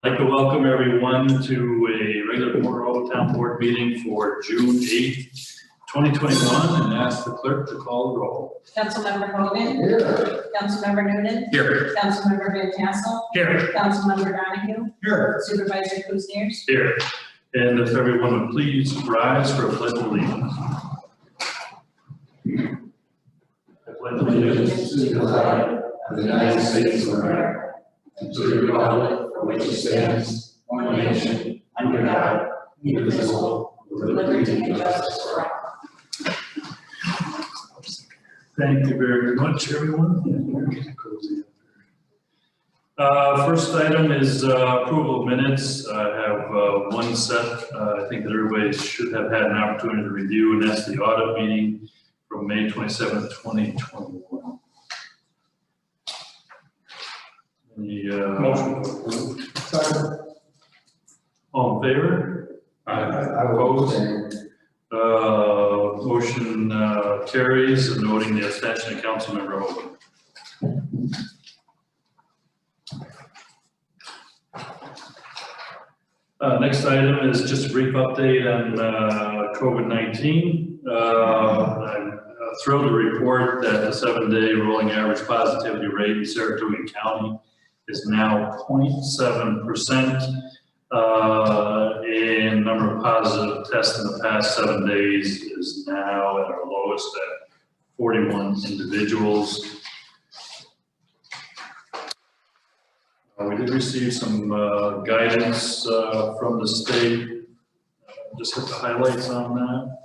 I'd like to welcome everyone to a regular Motorola Town Board meeting for June 8th, 2021, and ask the clerk to call the roll. Councilmember Hogan. Here. Councilmember Noonan. Here. Councilmember Van Tassel. Here. Councilmember Donahue. Here. Supervisor Kuzniers. Here. And if everyone would please rise for a pledge of allegiance. I pledge allegiance To the flag of the United States of America, and to the republic for which it stands, one nation, under God, indivisible, with liberty and justice for all. Thank you very much, everyone. First item is approval of minutes. I have one set. I think that everybody should have had an opportunity to review, and that's the audit meeting from May 27th, 2021. Any motion to approve? Second. All in favor? I will abstain. Motion carries, and noting the abstention of Councilmember Hogan. Next item is just a brief update on COVID-19. I'm thrilled to report that the 7-day rolling average positivity rate in Saratoga County is now 0.7%. And number of positive tests in the past 7 days is now at our lowest at 41 individuals. We did receive some guidance from the state. Just hit the highlights on that.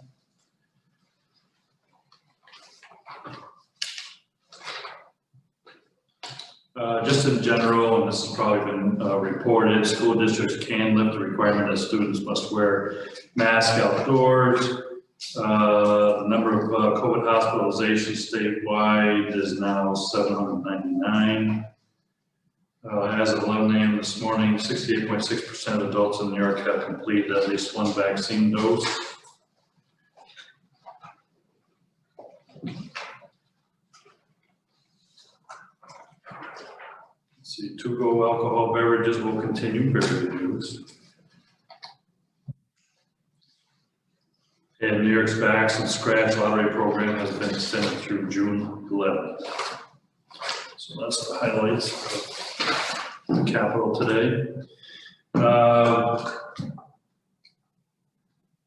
Just in general, and this has probably been reported, school districts can lift the requirement that students must wear masks outdoors. The number of COVID hospitalizations statewide is now 799. As of 11 a.m. this morning, 68.6% of adults in New York have completed at least one vaccine dose. See, to-go alcohol beverages will continue period use. And New York's Backs and Scratch lottery program has been extended through June 11th. So that's the highlights of the Capitol today.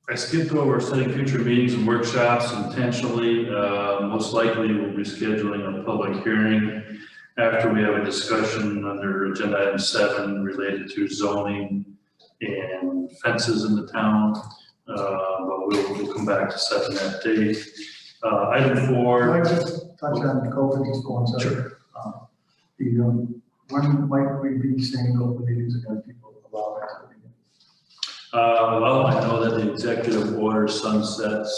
I skipped over setting future meetings and workshops intentionally. Most likely we'll be scheduling a public hearing after we have a discussion under agenda item 7 related to zoning and fences in the town, but we'll come back to setting that date. Item 4. Can I just touch on COVID just for 1 second? Sure. When might we be saying open meetings again, people allow activity? Well, I know that the executive order sunsets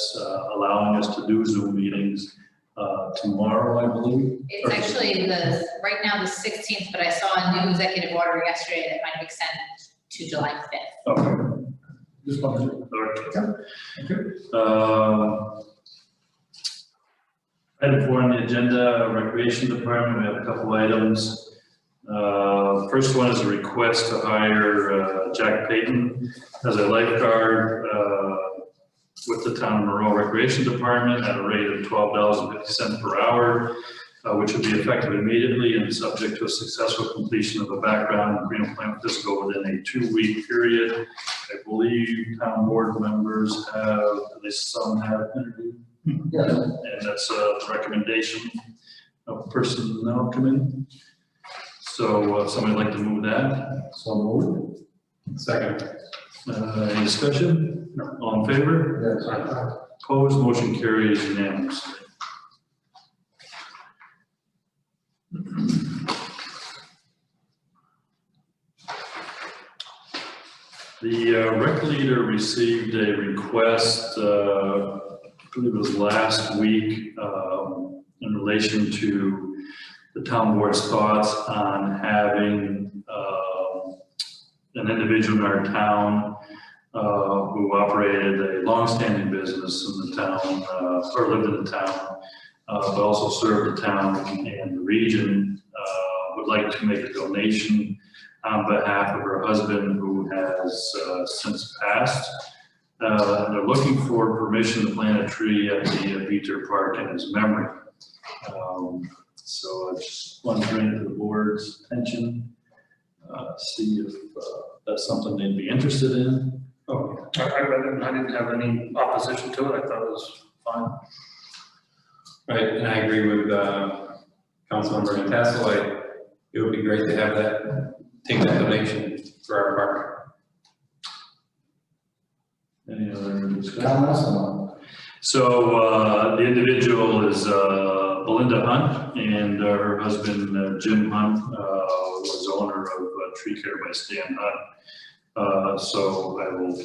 allowing us to do Zoom meetings tomorrow, I believe. It's actually right now the 16th, but I saw a new executive order yesterday that might have extended to July 5th. Okay. Just wanted to. Okay. Item 4 on the agenda, Recreation Department, we have a couple items. First one is a request to hire Jack Payton as a lifeguard with the Town of Monroe Recreation Department at a rate of $12.50 per hour, which would be effective immediately and subject to a successful completion of a background and criminal plan physical within a 2-week period. I believe town board members have, at least some have interviewed. Yes. And that's a recommendation of personnel committee. So somebody like to move that? So moved. Second. Any discussion? No. All in favor? Yes. Opposed? Motion carries unanimously. The rec leader received a request, I believe it was last week, in relation to the town board's thoughts on having an individual in our town who operated a long-standing business in the town, or lived in the town, but also served the town and the region, would like to make a donation on behalf of her husband who has since passed. And they're looking for permission to plant a tree at the Beecher Park in his memory. So I just want to bring it to the board's attention, see if that's something they'd be interested in. Oh, I read it and I didn't have any opposition to it. I thought it was fine. Right, and I agree with Councilmember Tassel. It would be great to have that, take that donation for our park. Any other discussion? Comments on So the individual is Belinda Hunt, and her husband Jim Hunt was owner of Tree Care by Stan Hunt. So I will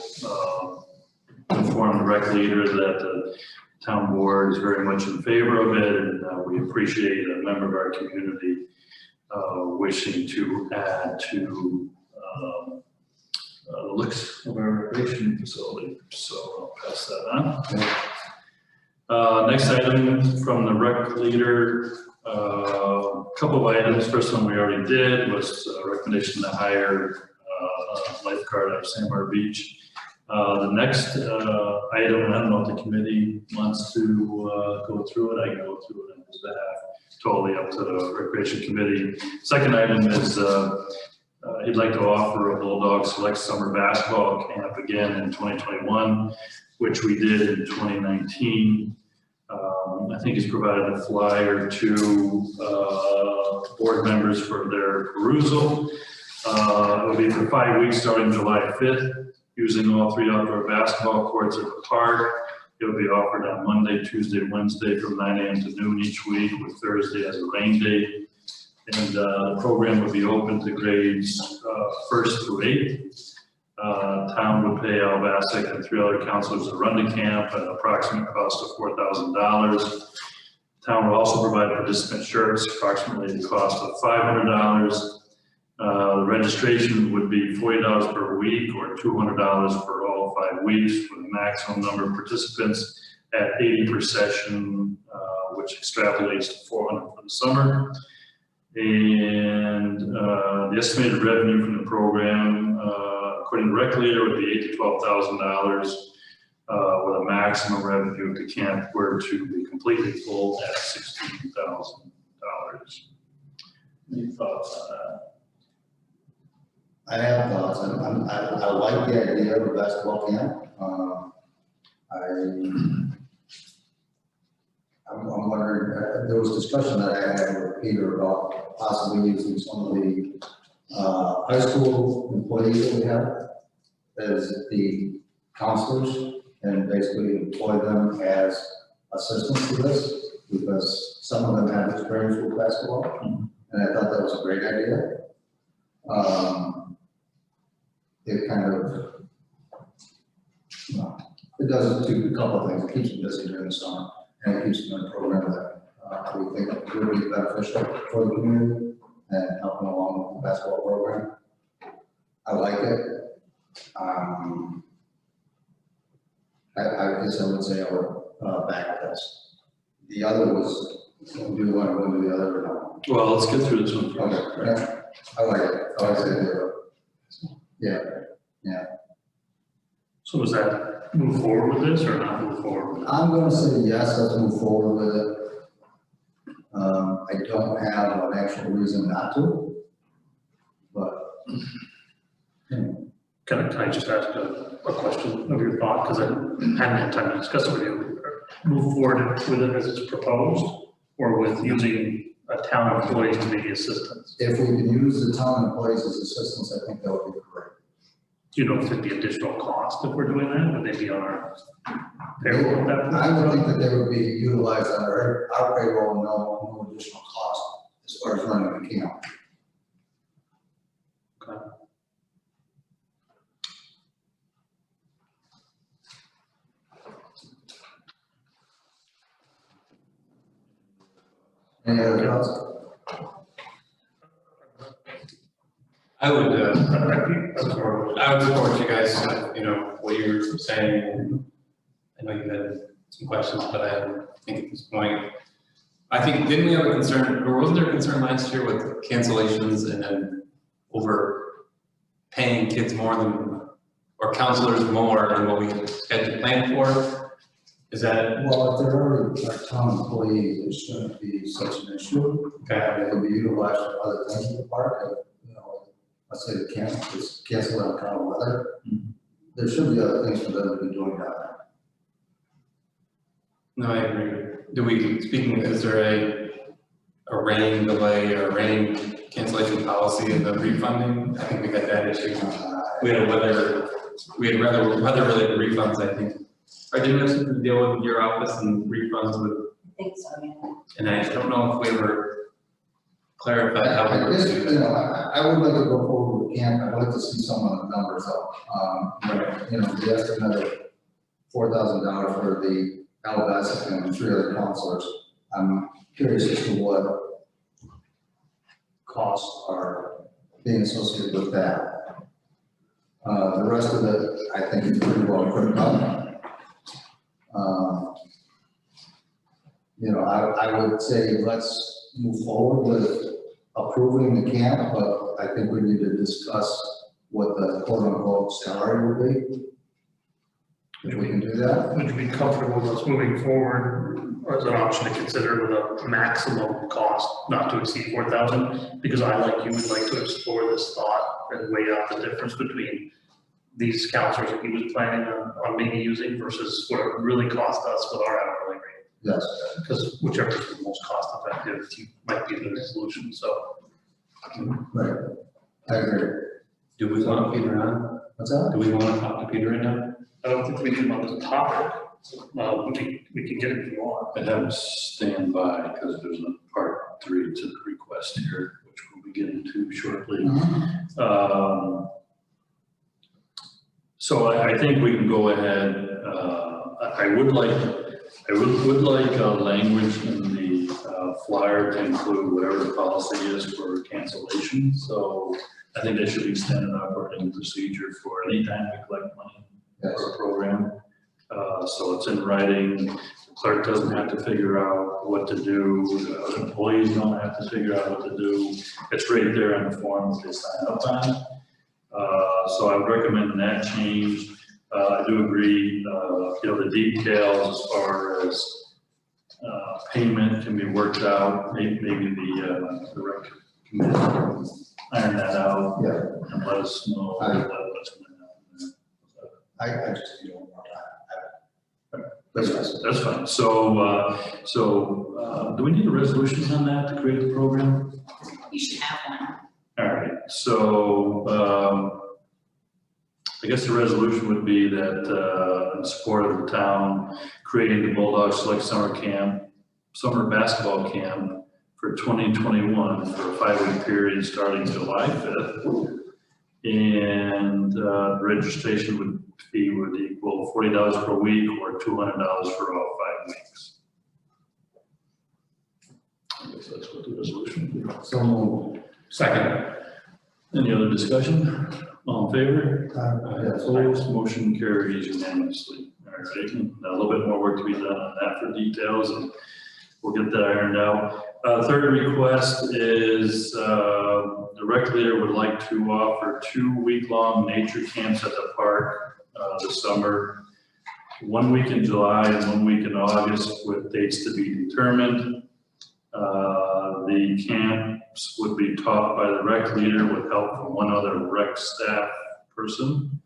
inform the rec leader that the town board is very much in favor of it, and we appreciate a member of our community wishing to add to the looks of our recreation facility. So I'll pass that on. Next item from the rec leader, couple of items. First one we already did was a recommendation to hire a lifeguard out of Sandbar Beach. The next item, and I don't know if the committee wants to go through it, I can go through it on his behalf, totally up to the recreation committee. Second item is he'd like to offer a Bulldog Select Summer Basketball Camp again in 2021, which we did in 2019. I think he's provided a flyer to board members for their perusal. It will be for 5 weeks starting July 5th, using all 3 outdoor basketball courts at the park. It will be offered on Monday, Tuesday, Wednesday from 9 a.m. to noon each week, with Thursday as a rain day. And the program would be open to grades 1st through 8th. Town would pay Al Bassick and 3 other counselors to run the camp at an approximate cost of $4,000. Town will also provide participant shirts, approximately the cost of $500. The registration would be $40 per week or $200 for all 5 weeks, with a maximum number of participants at 80 per session, which extrapolates to 400 for the summer. And the estimated revenue from the program, according to rec leader, would be $8,000 to $12,000, with a maximum revenue if the camp were to be completely full at $16,000. Any thoughts on that? I have thoughts, and I like the idea of a basketball camp. I'm wondering, there was discussion that I had with Peter about possibly using some of the high school employees that we have as the counselors, and basically employ them as assistants to this, because some of them have experience with basketball, and I thought that was a great idea. It kind of, it does a couple of things. It keeps them busy during the summer, and it keeps them in a program that we think would be beneficial for the community and helping along with the basketball program. I like it. I guess I would say I would back this. The other was, do you want to go to the other or no? Well, let's get through this one first. Okay, yeah, I like it. I like it. Yeah. So does that move forward with this or not move forward with it? I'm gonna say yes, let's move forward with it. I don't have an actual reason not to, but. Can I just ask a question of your thought, because I hadn't had time to discuss it with you. Move forward with it as it's proposed, or with using a town employee to be the assistants? If we can use the town employees as assistants, I think that would be great. Do you know if there'd be additional cost if we're doing that? Would they be on our payroll at that point? I would think that they would be utilized on our payroll, no additional cost as far as running the camp. Okay. Any other thoughts? I would That's more- I would support you guys, what you were saying. I know you had some questions, but I think at this point, I think, didn't we have a concern, or wasn't there a concern last year with cancellations and then over paying kids more than, or counselors more than what we had planned for? Is that, Well, if they're already our town employees, it shouldn't be such an issue. okay, They can be utilized for other things in the park, you know, let's say they can't, just cancel on account of weather. There should be other things for them to be doing down there. no, I agree. Is there a rain delay or rain cancellation policy in the refunding? I think we had that issue. We had weather-related refunds, I think. Or didn't we have something to deal with your office and refunds with, I think so, yeah. and I don't know if we ever clarified how we I were guess, doing you that. know, I would like to go forward with camp, I'd like to see some of the numbers up. You know, the estimate of $4,000 for the LVS and 3 other counselors. I'm curious as to what costs are being associated with that. The rest of it, I think is pretty well put up. You know, I would say let's move forward with approving the camp, but I think we need to discuss what the quote unquote salary would be. If we can do that. Would you be comfortable with us moving forward as an option to consider with a maximum cost not to exceed 4,000? Because I, like you, would like to explore this thought and weigh out the difference between these counselors that he was planning on maybe using versus what it really cost us with our hourly rate. Yes. Because whichever is the most cost effective might be the solution, so. Right. I agree. Do we want Peter on? What's that? Do we want to talk to Peter right now? I don't think we can on this topic, we can get it if you want. I have to stand by because there's a part 3 to the request here, which we'll be getting to shortly. So I think we can go ahead, I would like language in the flyer to include whatever the policy is for cancellation. So I think that should be standard operating procedure for any time we collect money Yes. for a program. So it's in writing, the clerk doesn't have to figure out what to do, the employees don't have to figure out what to do. It's right there on the form that they sign up on. So I would recommend that change. I do agree, you know, the details as far as payment can be worked out, maybe the rec committee can iron that out. Yeah. And let us know what's going on. I just need one more time. That's fine. So do we need a resolution on that to create the program? You should have one. All right, so I guess the resolution would be that in support of the town, creating the Bulldog Select Summer Basketball Camp for 2021 for a 5-week period starting July 5th. And registration fee would equal $40 per week or $200 for all 5 weeks. I guess that's what the resolution would be. So moved. Second. Any other discussion? All in favor? Yes. Opposed, motion carries unanimously. All right, a little bit more work to be done on that for details, and we'll get that ironed out. Third request is the rec leader would like to offer 2 week-long nature camps at the park this summer. 1 week in July and 1 week in August with dates to be determined. The camps would be taught by the rec leader with help from one other rec staff person.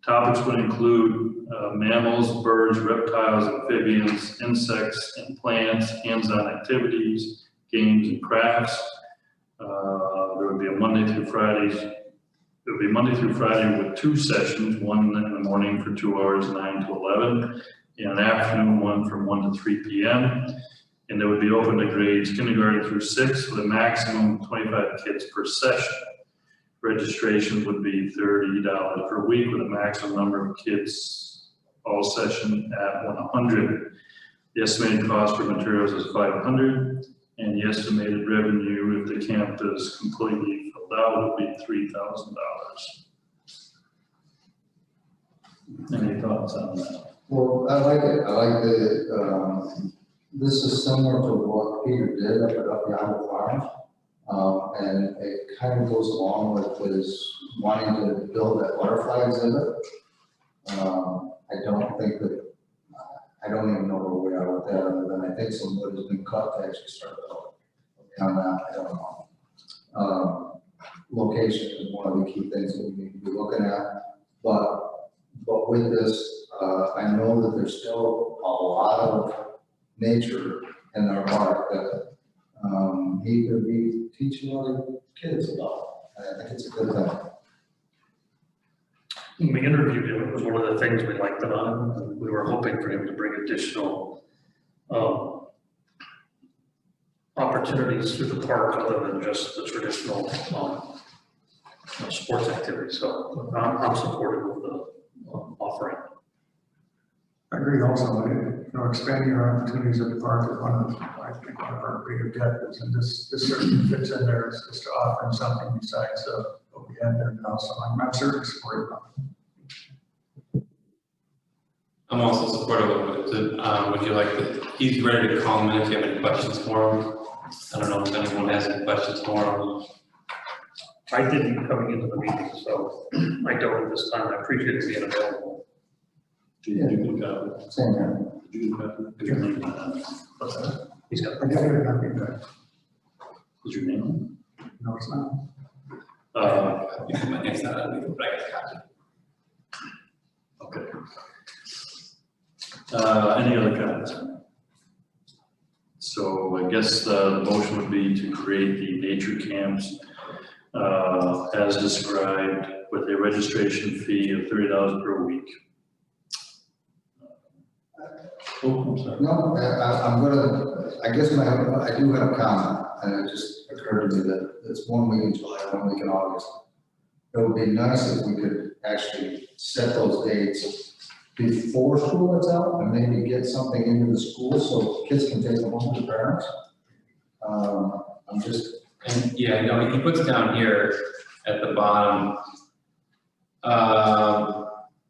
Topics would include mammals, birds, reptiles, amphibians, insects, and plants, hands-on activities, games, and crafts. There would be a Monday through Friday with 2 sessions, one in the morning for 2 hours, 9 to 11, and an afternoon one from 1 to 3 p.m. And they would be open to grades kindergarten through 6 with a maximum of 25 kids per session. Registration would be $30 per week with a maximum number of kids all session at 100. The estimated cost for materials is $500, and the estimated revenue if the camp is completely filled out would be $3,000. Any thoughts on that? Well, I like it. I like the, this is similar to what Peter did up at Up Yonder Farm. And it kind of goes along with his wanting to build that butterfly exhibit. I don't think that, I don't even know where we are with that, other than I think some wood has been cut to actually start building. Beyond that, I don't know. Location is one of the key things that we need to be looking at, but with this, I know that there's still a lot of nature in our park that, he could be teaching other kids about. I think it's a good thing. When we interviewed him, it was one of the things we liked about him, and we were hoping for him to bring additional, opportunities through the park other than just the traditional, sports activities, so I'm supportive of the offering. I agree also, expanding our opportunities at the park is one of, I think, one of our big objectives, and this certainly fits in there, is to offer them something besides what we have there now, so I'm certainly supportive of it. I'm also supportive of it. Would you like to, he's ready to call him in if you have any questions for him. I don't know if anyone has any questions for him. I didn't coming into the meeting, so I don't at this time. I appreciate it being available. You can go. Same here. You can go. Put your name on it. What's that? He's got. I definitely not be good. Put your name No, it's not. on it. My name's not on it, but I got a copy. Okay. Any other comments? So I guess the motion would be to create the nature camps as described with a registration fee of $30 per week. Oh, I'm sorry. No, I'm gonna, I guess I do have a comment, and it just occurred to me that it's 1 week in July, 1 week in August. It would be nice if we could actually set those dates before school lets out, and maybe get something into the school so kids can take them home to parents. I'm just, And yeah, no, he puts down here at the bottom,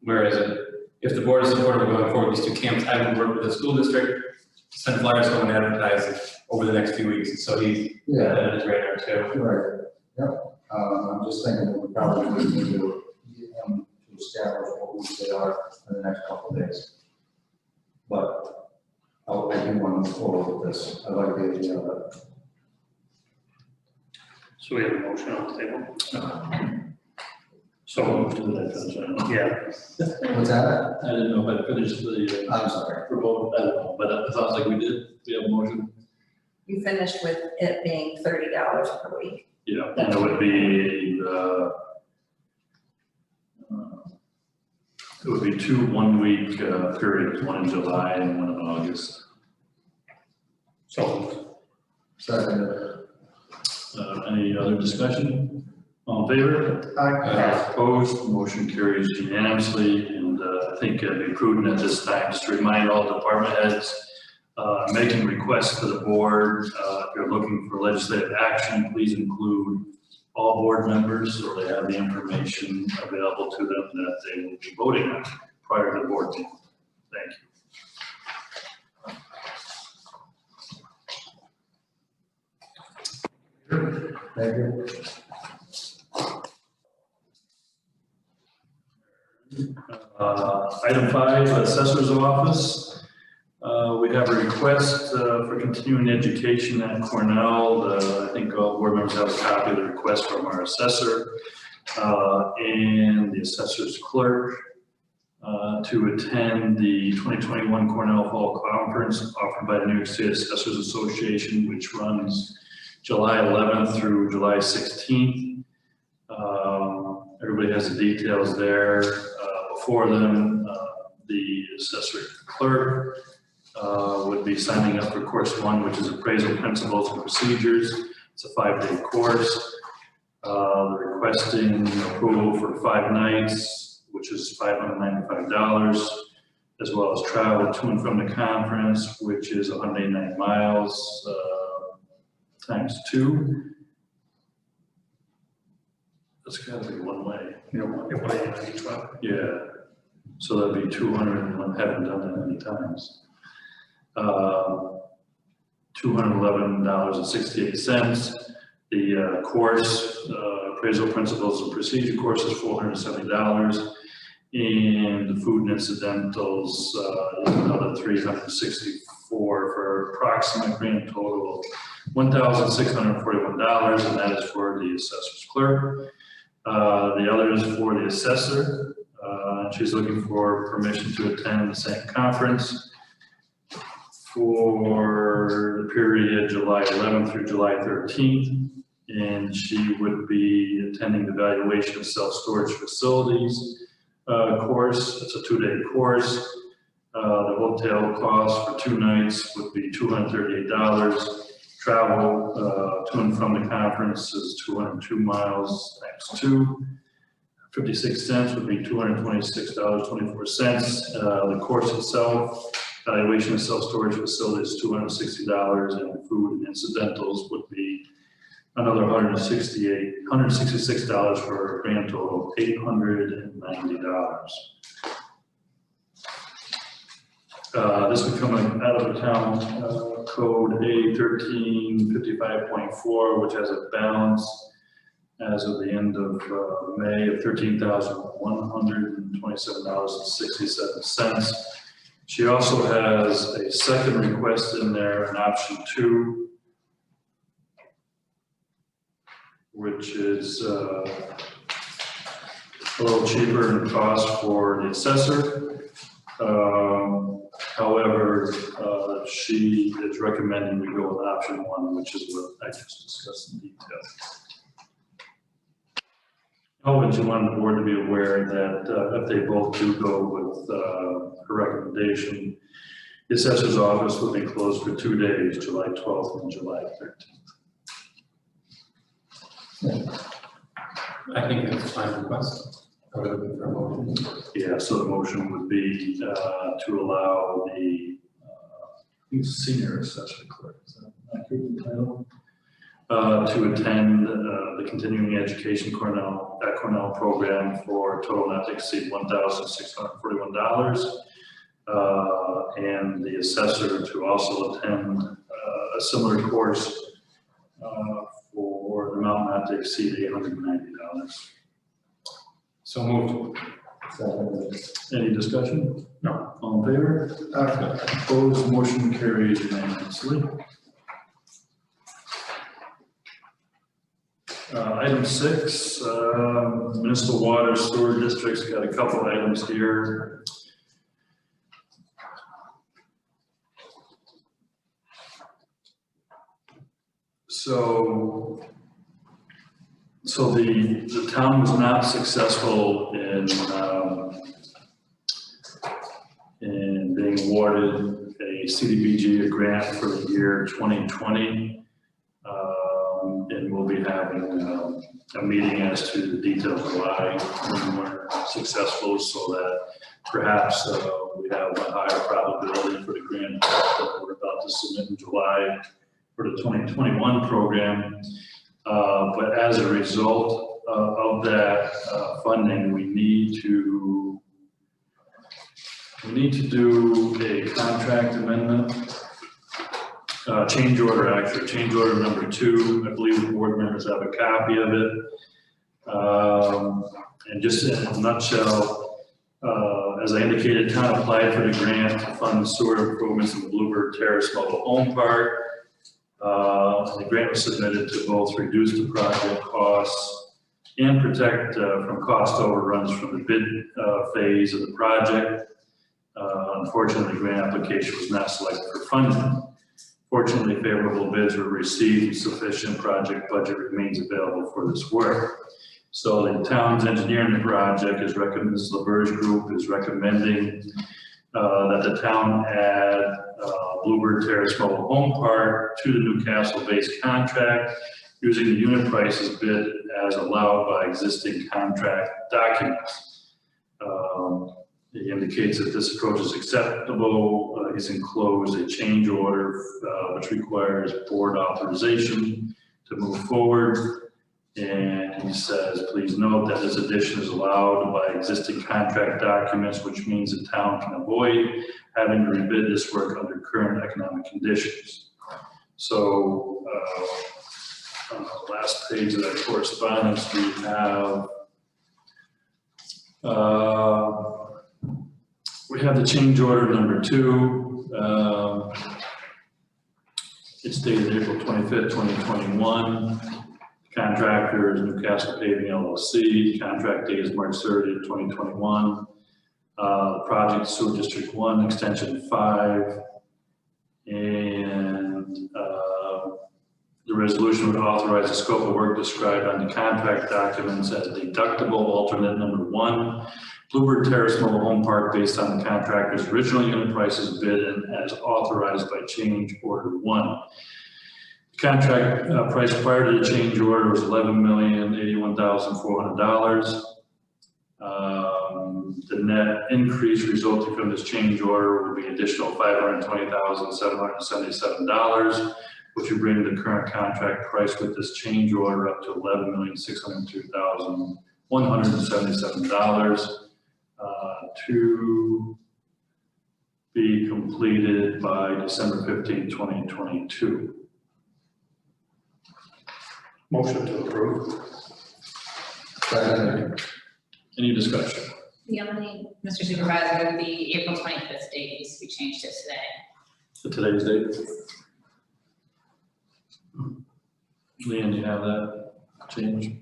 where is it? If the board is supportive of going forward with these two camps, I would work with the school district, send flyers home and advertise it over the next few weeks. So he's yeah. got that on his radar too. Right, yep, I'm just thinking that we probably need to get him to establish what weeks they are in the next couple of days. But I do want to move forward with this, I like the idea of it. So we have a motion on the table. So So, move to the next agenda. yeah, What's that? I didn't know if I finished the I'm sorry. promote, I don't know, but it sounds like we did. We have a motion. You finished with it being $30 per week. Yeah, and it would be it would be 2 1-week periods, one in July and one in August. so Second. Any other discussion? All in favor? Opposed, motion carries unanimously, and I think it'd be prudent at this time just to remind all department heads making requests to the board, if you're looking for legislative action, please include all board members so they have the information available to them that they will be voting on prior to the board meeting. Thank you. Thank you. Item 5, Assessor's Office. We have a request for continuing education at Cornell. I think all board members have a copy of the request from our assessor and the assessor's clerk to attend the 2021 Cornell Fall Conference offered by the New York State Assessors Association, which runs July 11th through July 16th. Everybody has the details there before them. The assessor clerk would be signing up for course 1, which is appraisal principles and procedures. It's a 5-day course. Requesting approval for 5 nights, which is $595, as well as travel to and from the conference, which is 189 miles times 2. That's gotta be one way. you know, it would be each one. Yeah, so that'd be 201, haven't done that many times. $211.68. The course, appraisal principles and procedure course is $470. And the food and incidentals, another $364 for approximate grand total of $1,641, and that is for the assessor's clerk. The other is for the assessor. She's looking for permission to attend the same conference for the period July 11th through July 13th. And she would be attending the evaluation of self-storage facilities course. It's a 2-day course. The hotel cost for 2 nights would be $238. Travel to and from the conference is 202 miles times 2. 56 cents would be $226.24. The course itself, evaluation of self-storage facilities, $260, and food and incidentals would be another $166 for a grand total of $890. This would come out of the town code A1355.4, which has a balance as of the end of May of $13,127.67. She also has a second request in there, an option 2, which is a little cheaper in cost for the assessor. However, she is recommending we go with option 1, which is what I just discussed in detail. Oh, but you want the board to be aware that if they both do go with her recommendation, the assessor's office will be closed for 2 days, July 12th and July 13th. I think that's a fine request. I would look for a motion. Yeah, so the motion would be to allow the senior assessor clerk, is that accurate title? To attend the continuing education at Cornell program for a total not to exceed $1,641. And the assessor to also attend a similar course for the amount not to exceed $890. So moved. Any discussion? No. All in favor? Opposed, motion carries unanimously. Item 6, municipal water sewer districts, got a couple items here. So the town was not successful in being awarded a CDBG grant for the year 2020. And we'll be having a meeting as to the details of why we weren't successful, so that perhaps we have a higher probability for the grant that we're about to submit in July for the 2021 program. But as a result of that funding, we need to do a contract amendment. Change order number 2. I believe the board members have a copy of it. And just in a nutshell, as I indicated, town applied for the grant to fund sewer improvements in the Bluebird Terrace Mobile Home Park. The grant was submitted to both reduce the project costs and protect from cost overruns from the bid phase of the project. Unfortunately, the grant application was not selected for funding. Fortunately, favorable bids were received and sufficient project budget remains available for this work. So the town's engineering the project is recommending, this LaBerge Group is recommending that the town add Bluebird Terrace Mobile Home Park to the Newcastle-based contract using the unit prices bid as allowed by existing contract documents. He indicates that this approach is acceptable. He's enclosed a change order which requires board authorization to move forward. And he says, please note that this addition is allowed by existing contract documents, which means the town can avoid having to rebid this work under current economic conditions. So on the last page of that correspondence, we have, the change order number 2. It's dated April 25th, 2021. Contractor is Newcastle Paving LLC. Contract date is March 30th, 2021. Project Sewer District 1, Extension 5. And the resolution would authorize the scope of work described on the contract documents as deductible alternate number 1, Bluebird Terrace Mobile Home Park, based on the contractor's original unit prices bid and as authorized by change order 1. The contract price prior to the change order was $11,081,400. The net increase resulting from this change order would be additional $520,777, which would bring the current contract price with this change order up to $11,602,177 to be completed by December 15, 2022. Motion to approve. Second. Any discussion? The only, Mr. Supervisor, the April 25th date needs to be changed to today. To today's date? Leanne, do you have that change?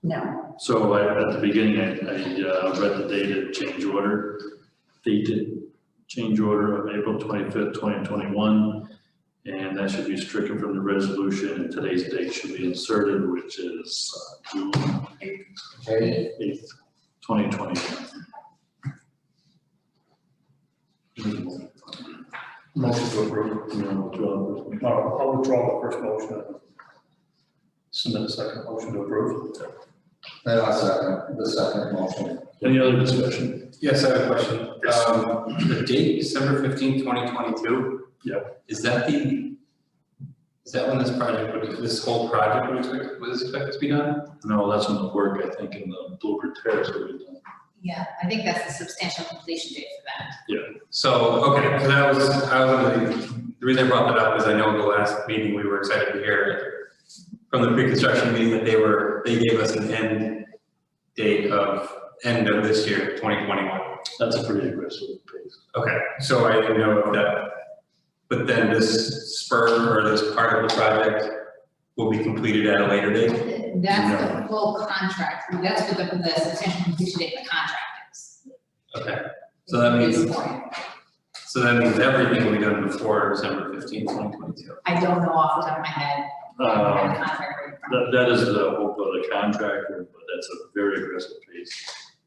No, So at the beginning, I read the dated change order of April 25th, 2021, and that should be stricken from the resolution, and today's date should be inserted, which is June 8th, 2021. Motion to approve. I'll withdraw the first motion. Submit a second motion to approve. And I'll second the second motion. Any other discussion? Yes, I have a question. The date, December 15, 2022? Yep. Is that when this whole project was expected to be done? No, that's in the work, I think, in the Bluebird Terrace will be done. Yeah, I think that's the substantial completion date for that. So, okay, so the reason I brought that up is I know the last meeting we were excited to hear from the pre-construction meeting that they gave us an end date of end of this year, 2021. That's a pretty aggressive pace. Okay, so I didn't know if that, but then this spur or this part of the project will be completed at a later date? That's the full contract, that's what the substantial completion date of the contract is. Okay, so that means everything will be done before December 15, 2022. I don't know off the top of my head. I don't have the contract right in front of me. That is the hope of the contractor, but that's a very aggressive pace.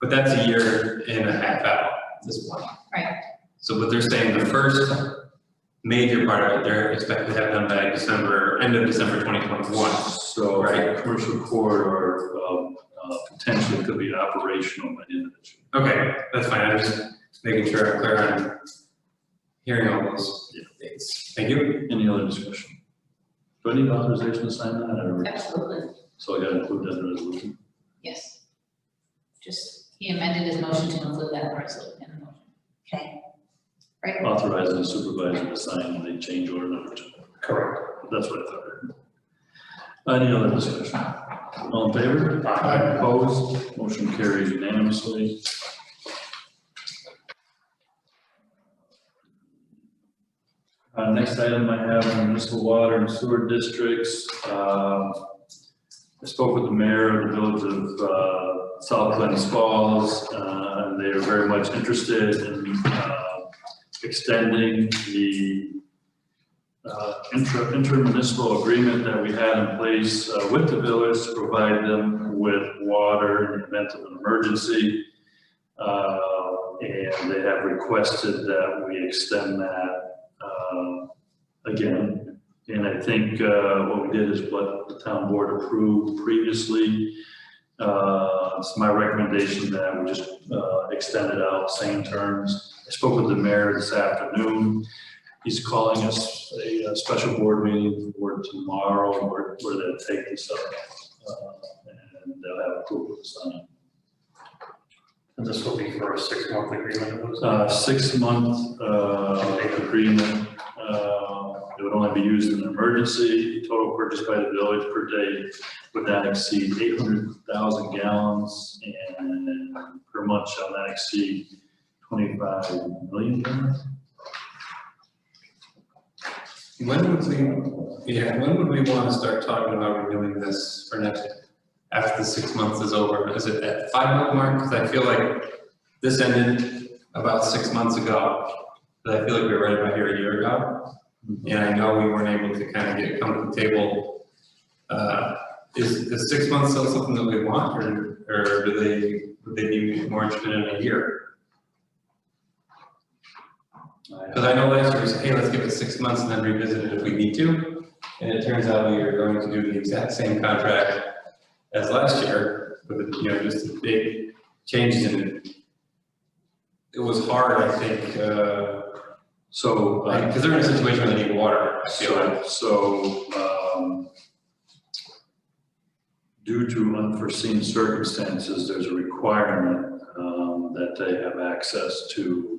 But that's a year and a half out at this point. Right. So, but they're saying the first major part of it, they're expected to have done by end of December 2021. So Right. commercial corridor potentially could be operational by the end of this year. Okay, that's fine. I'm just making sure I'm clear on hearing all those dates. Thank you. Any other discussion? Do I need authorization to sign that, or, Absolutely, so I gotta include that in the resolution? yes. Just, he amended his motion to include that resolution in the motion. okay, Right? Authorizing the supervisor to sign the change order number 2. Correct. That's what I thought. Any other discussion? All in favor? Aye. Opposed? Motion carries unanimously. Next item I have on municipal water and sewer districts. I spoke with the mayor of the village of South Glens Falls, and they are very much interested in extending the intermunicipal agreement that we had in place with the village to provide them with water in the event of an emergency. And they have requested that we extend that again. And I think what we did is what the town board approved previously. It's my recommendation that we just extend it out, same terms. I spoke with the mayor this afternoon. He's calling us a special board meeting for tomorrow where they'll take this up and they'll have approval to sign. And this will be for a 6-month agreement. 6-month agreement. It would only be used in an emergency. Total purchase by the village per day would not exceed 800,000 gallons, and per month shall not exceed 25 million gallons. When would we want to start talking about renewing this for next, after the 6 months is over? Is it at 5 month mark? Because I feel like this ended about 6 months ago, but I feel like we were right about here a year ago. And I know we weren't able to kind of come to the table. Is 6 months still something that we want, or would they be more interested in a year? Because I know last year we said, hey, let's give it 6 months and then revisit it if we need to. And it turns out we are going to do the exact same contract as last year, with, just big changes in it. It was hard, I think, because they're in a situation where they need water, I feel like. Due to unforeseen circumstances, there's a requirement that they have access to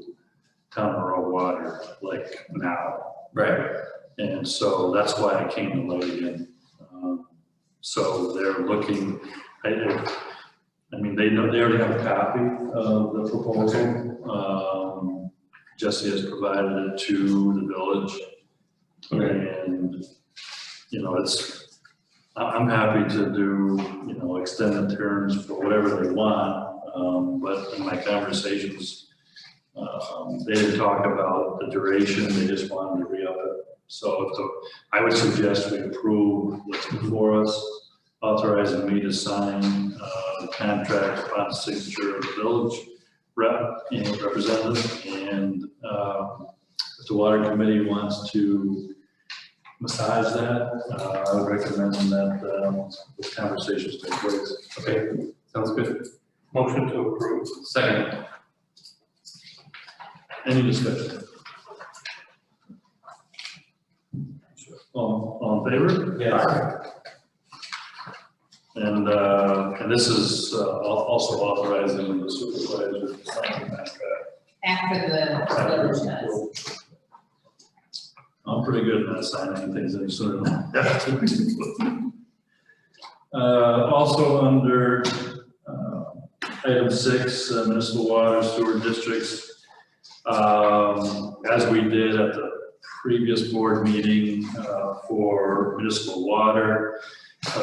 town road water, like now. Right. And so that's why I came to Logan. So they're looking, I mean, they know, they already have a copy of the proposal. Jesse has provided it to the village. Okay. And, I'm happy to do, extended terms for whatever they want. But in my conversations, they didn't talk about the duration, they just wanted to re-up it. So I would suggest we approve what's before us, authorizing me to sign the contract upon the signature of the village representative. And if the water committee wants to massage that, I would recommend that the conversations take place. Okay, sounds good. Motion to approve. Second. Any discussion? All in favor? Yes. And this is also authorizing the supervisor to sign the contract. After the village does. I'm pretty good at not signing things any sooner than that. Also under item 6, municipal water sewer districts. As we did at the previous board meeting for municipal water,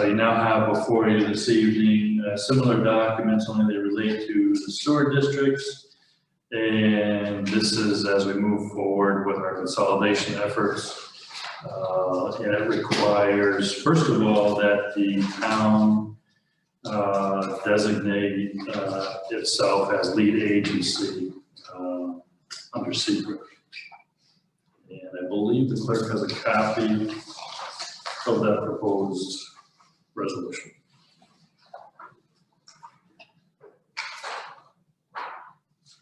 you now have before you this evening similar documents, only they relate to the sewer districts. And this is as we move forward with our consolidation efforts. And it requires, first of all, that the town designate itself as lead agency under secret. And I believe the clerk has a copy of that proposed resolution.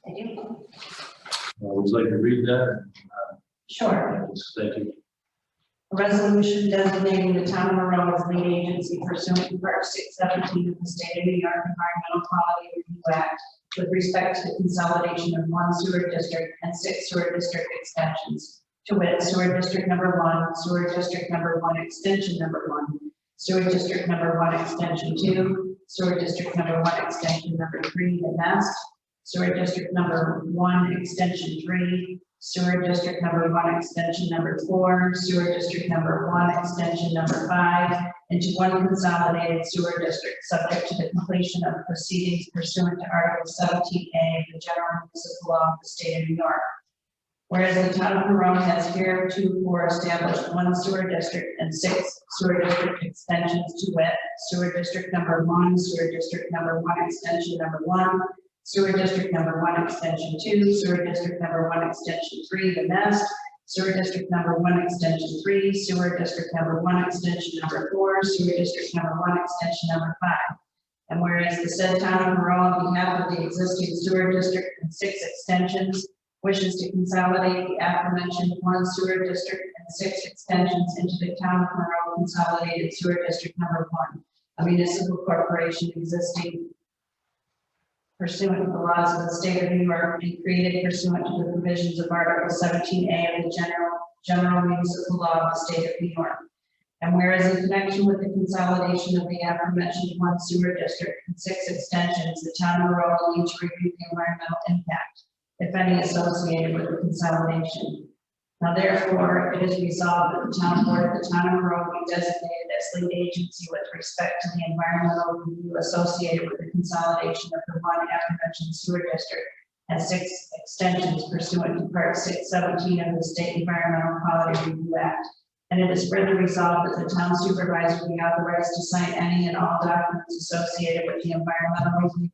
I do. Would you like to read that? Sure. Thank you. A resolution designating the town of Monroe as lead agency pursuant to Part 617 of the State of New York Environmental Quality Review Act with respect to the consolidation of 1 sewer district and 6 sewer district extensions, to wit, sewer district number 1, sewer district number 1, extension number 1, sewer district number 1, extension 2, sewer district number 1, extension number 3, the nest, sewer district number 1, extension 3, sewer district number 1, extension number 4, sewer district number 1, extension number 5, into 1 consolidated sewer district, subject to the completion of proceedings pursuant to Article 17A of the General Municipal Law of the State of New York. Whereas the town of Monroe has heretofore established 1 sewer district and 6 sewer district extensions, to wit, sewer district number 1, sewer district number 1, extension number 1, sewer district number 1, extension 2, sewer district number 1, extension 3, the nest, sewer district number 1, extension 3, sewer district number 1, extension number 4, sewer district number 1, extension number 5. And whereas the said town of Monroe, on behalf of the existing sewer district and 6 extensions, wishes to consolidate the aforementioned 1 sewer district and 6 extensions into the town of Monroe consolidated sewer district number 1, a municipal corporation existing pursuant to the laws of the State of New York and created pursuant to the provisions of Article 17A of the General General Municipal Law of the State of New York. And whereas in connection with the consolidation of the aforementioned 1 sewer district and 6 extensions, the town of Monroe will need to review the environmental impact, if any, associated with the consolidation. Now therefore, it is resolved that the town board of the town of Monroe be designated as lead agency with respect to the environmental review associated with the consolidation of the 1 aforementioned sewer district and 6 extensions pursuant to Part 617 of the State Environmental Quality Review Act. And it is further resolved that the town supervisor be authorized to sign any and all documents associated with the environmental review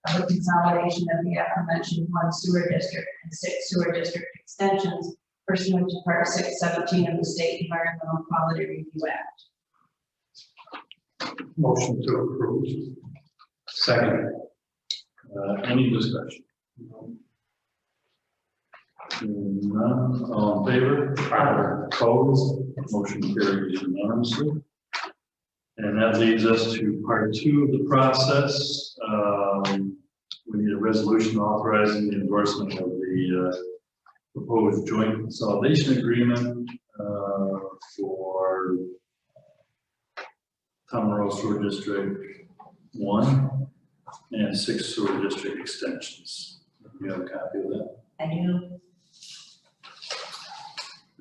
of the consolidation of the aforementioned 1 sewer district and 6 sewer district extensions pursuant to Part 617 of the State Environmental Quality Review Act. Motion to approve. Second. Any discussion? None, all in favor? Aye. Opposed? Motion carries unanimously. And that leads us to part 2 of the process. We need a resolution authorizing the endorsement of the proposed joint consolidation agreement for Town of Monroe Sewer District 1 and 6 sewer district extensions. You have a copy of that? I do.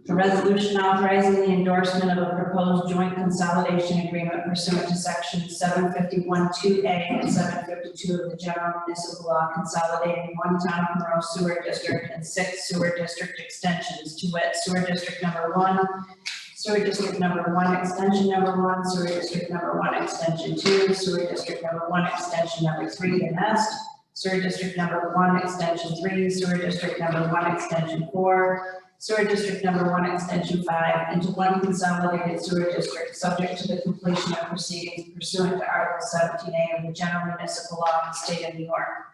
A resolution authorizing the endorsement of a proposed joint consolidation agreement pursuant to section 751(2)(a) and 752 of the General Municipal Law, consolidating 1 Town of Monroe Sewer District and 6 sewer district extensions, to wit, Sewer District Number 1, Sewer District Number 1, Extension Number 1, Sewer District Number 1, Extension 2, Sewer District Number 1, Extension Number 3, and Est, Sewer District Number 1, Extension 3, Sewer District Number 1, Extension 4, Sewer District Number 1, Extension 5, into 1 consolidated sewer district, subject to the completion of proceedings pursuant to Article 17A of the General Municipal Law of the State of New York.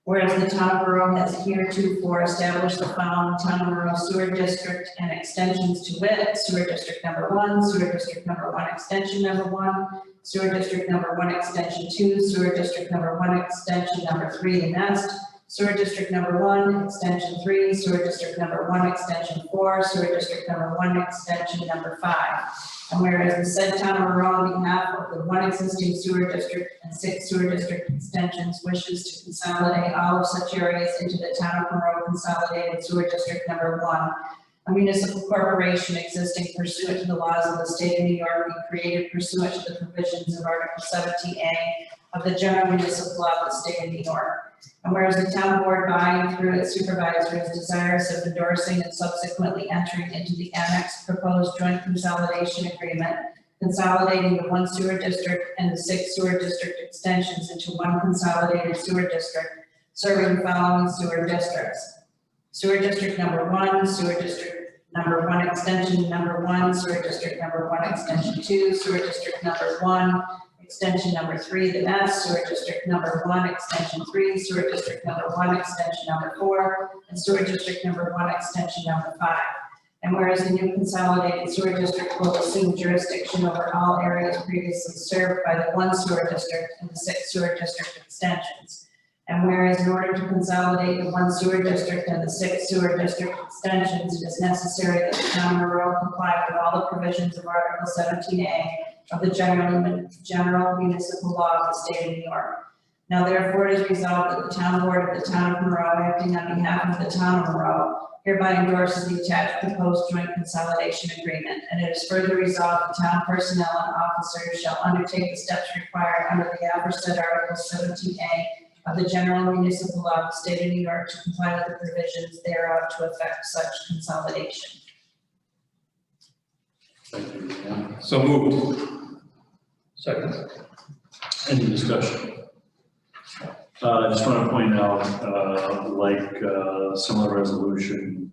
Whereas the town of Monroe has heretofore established the following Town of Monroe Sewer District and extensions, to wit, Sewer District Number 1, Sewer District Number 1, Extension Number 1, Sewer District Number 1, Extension 2, Sewer District Number 1, Extension Number 3, the Nest, Sewer District Number 1, Extension 3, Sewer District Number 1, Extension 4, Sewer District Number 1, Extension Number 5. And whereas the said town of Monroe, on behalf of the 1 existing sewer district and 6 sewer district extensions, wishes to consolidate all of such areas into the town of Monroe Consolidated Sewer District Number 1, a municipal corporation existing pursuant to the laws of the State of New York, and created pursuant to the provisions of Article 17A of the General Municipal Law of the State of New York. And whereas the town board, by and through its supervisor, is desirous of endorsing and subsequently entering into the annexed proposed joint consolidation agreement, consolidating the 1 sewer district and the 6 sewer district extensions into 1 consolidated sewer district, serving the following sewer districts: Sewer District Number 1, Sewer District Number 1, Extension Number 1, Sewer District Number 1, Extension 2, Sewer District Number 1, Extension Number 3, the Nest, Sewer District Number 1, Extension 3, Sewer District Number 1, Extension Number 4, and Sewer District Number 1, Extension Number 5. And whereas the new consolidated sewer district will assume jurisdiction over all areas previously served by the 1 sewer district and the 6 sewer district extensions. And whereas in order to consolidate the 1 sewer district and the 6 sewer district extensions, it is necessary that the town of Monroe comply with all the provisions of Article 17A of the General Municipal Law of the State of New York. Now therefore it is resolved that the town board of the town of Monroe, acting on behalf of the town of Monroe, hereby endorses the attached proposed joint consolidation agreement, and it is further resolved the town personnel and officers shall undertake the steps required under the aforesaid Article 17A of the General Municipal Law of the State of New York to comply with the provisions thereof to effect such consolidation. Thank you, Leanne. So moved. Second. Any discussion? I just want to point out, similar resolution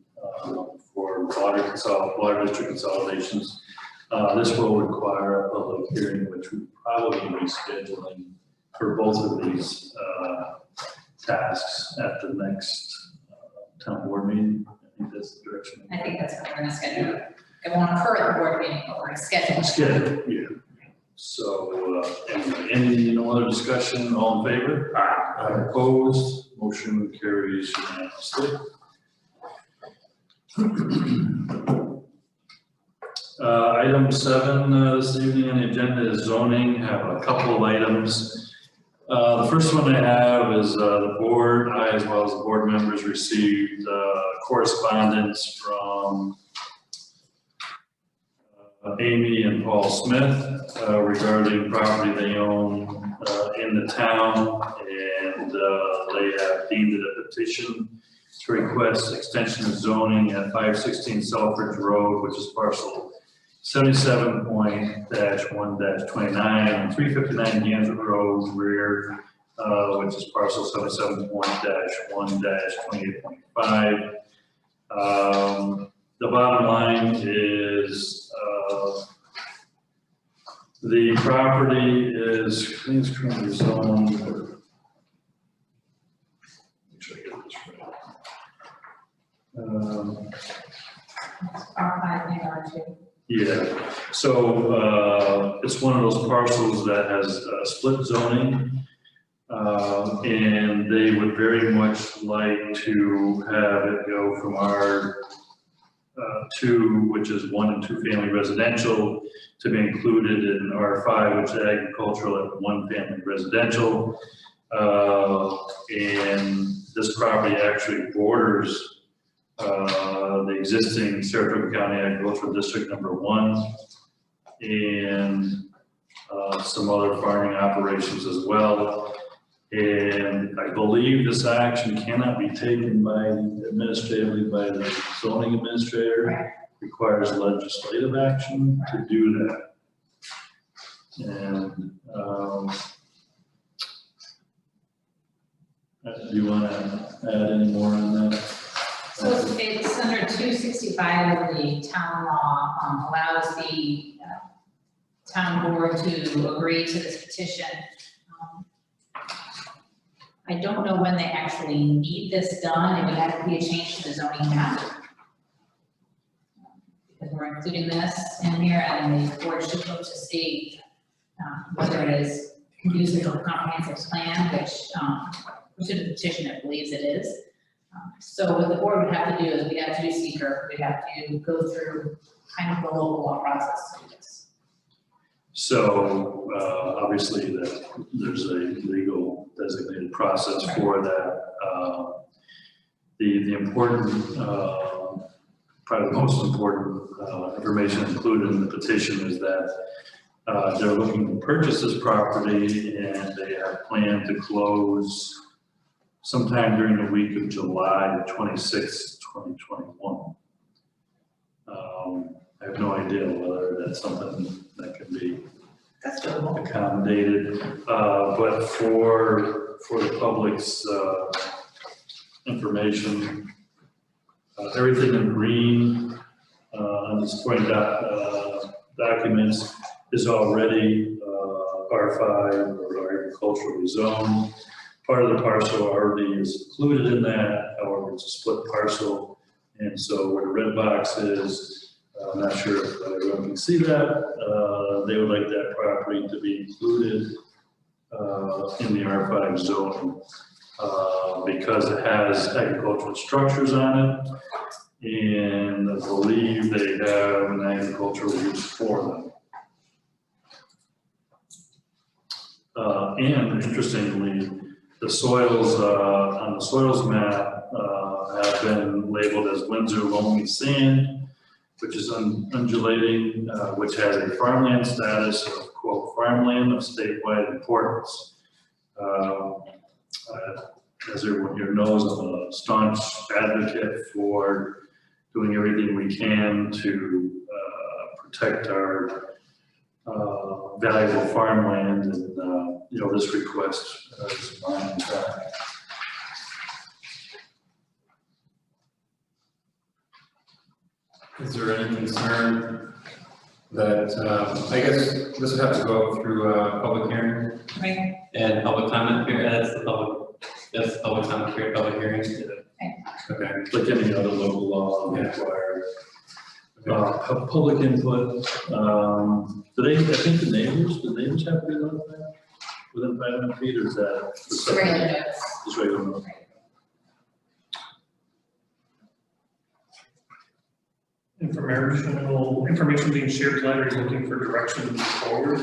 for water district consolidations, this will require a public hearing, which we probably be scheduling for both of these tasks at the next town board meeting. I think that's the direction. I think that's what we're gonna schedule. It won't occur at the board meeting, but we're gonna schedule it. Schedule, yeah. So, anyway, any other discussion, all in favor? Aye. Opposed, motion carries unanimously. Item 7 this evening on the agenda is zoning. Have a couple of items. The first one I have is the board, I as well as the board members received correspondence from Amy and Paul Smith regarding property they own in the town, and they have deemed it a petition to request extension of zoning at 516 Selfridge Road, which is parcel 77.1-29 and 359 Gansett Road rear, which is parcel 77.1-28.5. The bottom line is the property is currently zoned. Make sure I get this right. R5 and R2. Yeah, so it's one of those parcels that has split zoning. And they would very much like to have it go from R2, which is 1 and 2 family residential, to be included in R5, which is agricultural and 1 family residential. And this property actually borders the existing Saratoga County Agricultural District number 1 and some other farming operations as well. And I believe this action cannot be taken administratively by the zoning administrator. Requires legislative action to do that. And do you want to add any more on that? So it's under 265 of the town law, allows the town board to agree to this petition. I don't know when they actually need this done, and we have to be a change to the zoning map. Because we're including this in here, and the board should look to see whether it is conducive to a comprehensive plan, which is the petition that believes it is. So what the board would have to do is we have to do seeker, we have to go through kind of the local law process to do this. So obviously there's a legal designated process for that. The important, probably the most important information included in the petition is that they're looking to purchase this property and they have planned to close sometime during the week of July 26, 2021. I have no idea whether that's something that can be accommodated, but for the public's information, everything in green on the supporting documents is already R5 or agriculturally zoned. Part of the parcel already is included in that, however, it's a split parcel. And so where the red box is, I'm not sure if everyone can see that. They would like that property to be included in the R5 zone because it has agricultural structures on it. And I believe they have an agricultural use for them. And interestingly, the soils on the soils map have been labeled as Windsor Loamy Sand, which is undulating, which has a farmland status of, quote, farmland of statewide importance. As everyone here knows, I'm a staunch advocate for doing everything we can to protect our valuable farmland, and this request is mine. Is there any concern that, I guess this would have to go through a public hearing? Right. And public comment here, that's the public comment here, public hearings? Okay. Like any other local law require public input. I think the neighbors have to be notified within 500 feet, or is that? Just regular notice. Just regular notice. information being shared tonight, are you looking for direction forward?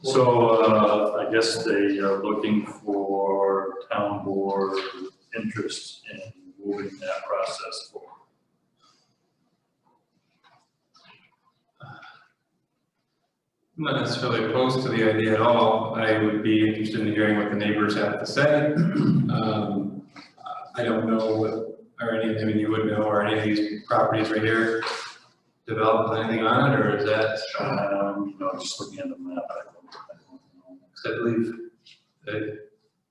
So, I guess they are looking for town board interest in moving that process forward. I'm not necessarily opposed to the idea at all. I would be interested in hearing what the neighbors have to say. I don't know what, or any, I mean, you would know, or any of these properties right here developed with anything on it, or is that, Just looking at the map, I don't know. because I believe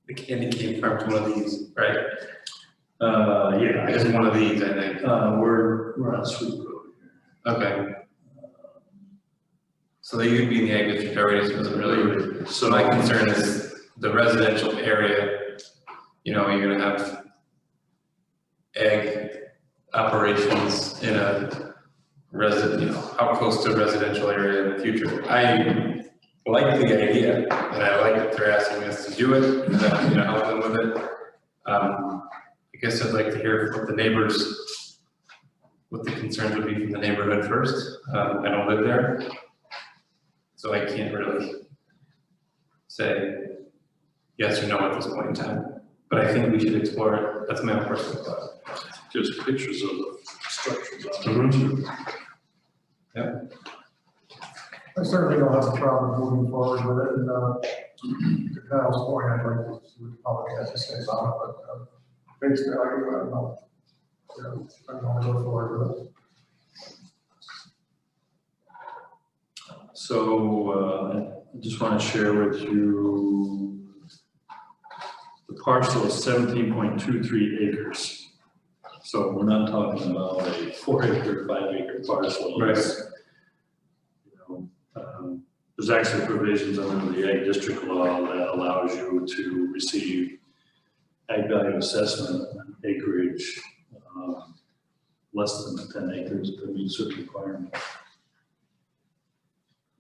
the candy cane farm's one of these, right? Yeah, I guess one of these, I think. we're on Sweet Road here. Okay. So they could be in the ag district already, so it doesn't really. So My concern is the residential area, you know, you're gonna have ag operations in a how close to a residential area in the future. I like the idea, and I like that they're asking us to do it, and that, help them with it. I guess I'd like to hear what the neighbors, what the concerns would be from the neighborhood first. I don't live there, so I can't really say yes or no at this point in time. But I think we should explore it. That's my own personal thought. there's pictures of the structures on it. I certainly don't have a problem moving forward with it, and, to Kyle's point, I'd like to see what the public has to say about it, but, based on, I don't know. I'm gonna go forward with it. So, I just want to share with you, the parcel is 17.23 acres. So we're not talking about a 4-acre, 5-acre parcel. Right. There's actually provisions under the ag district law that allows you to receive ag value assessment acreage, less than 10 acres to meet certain requirements.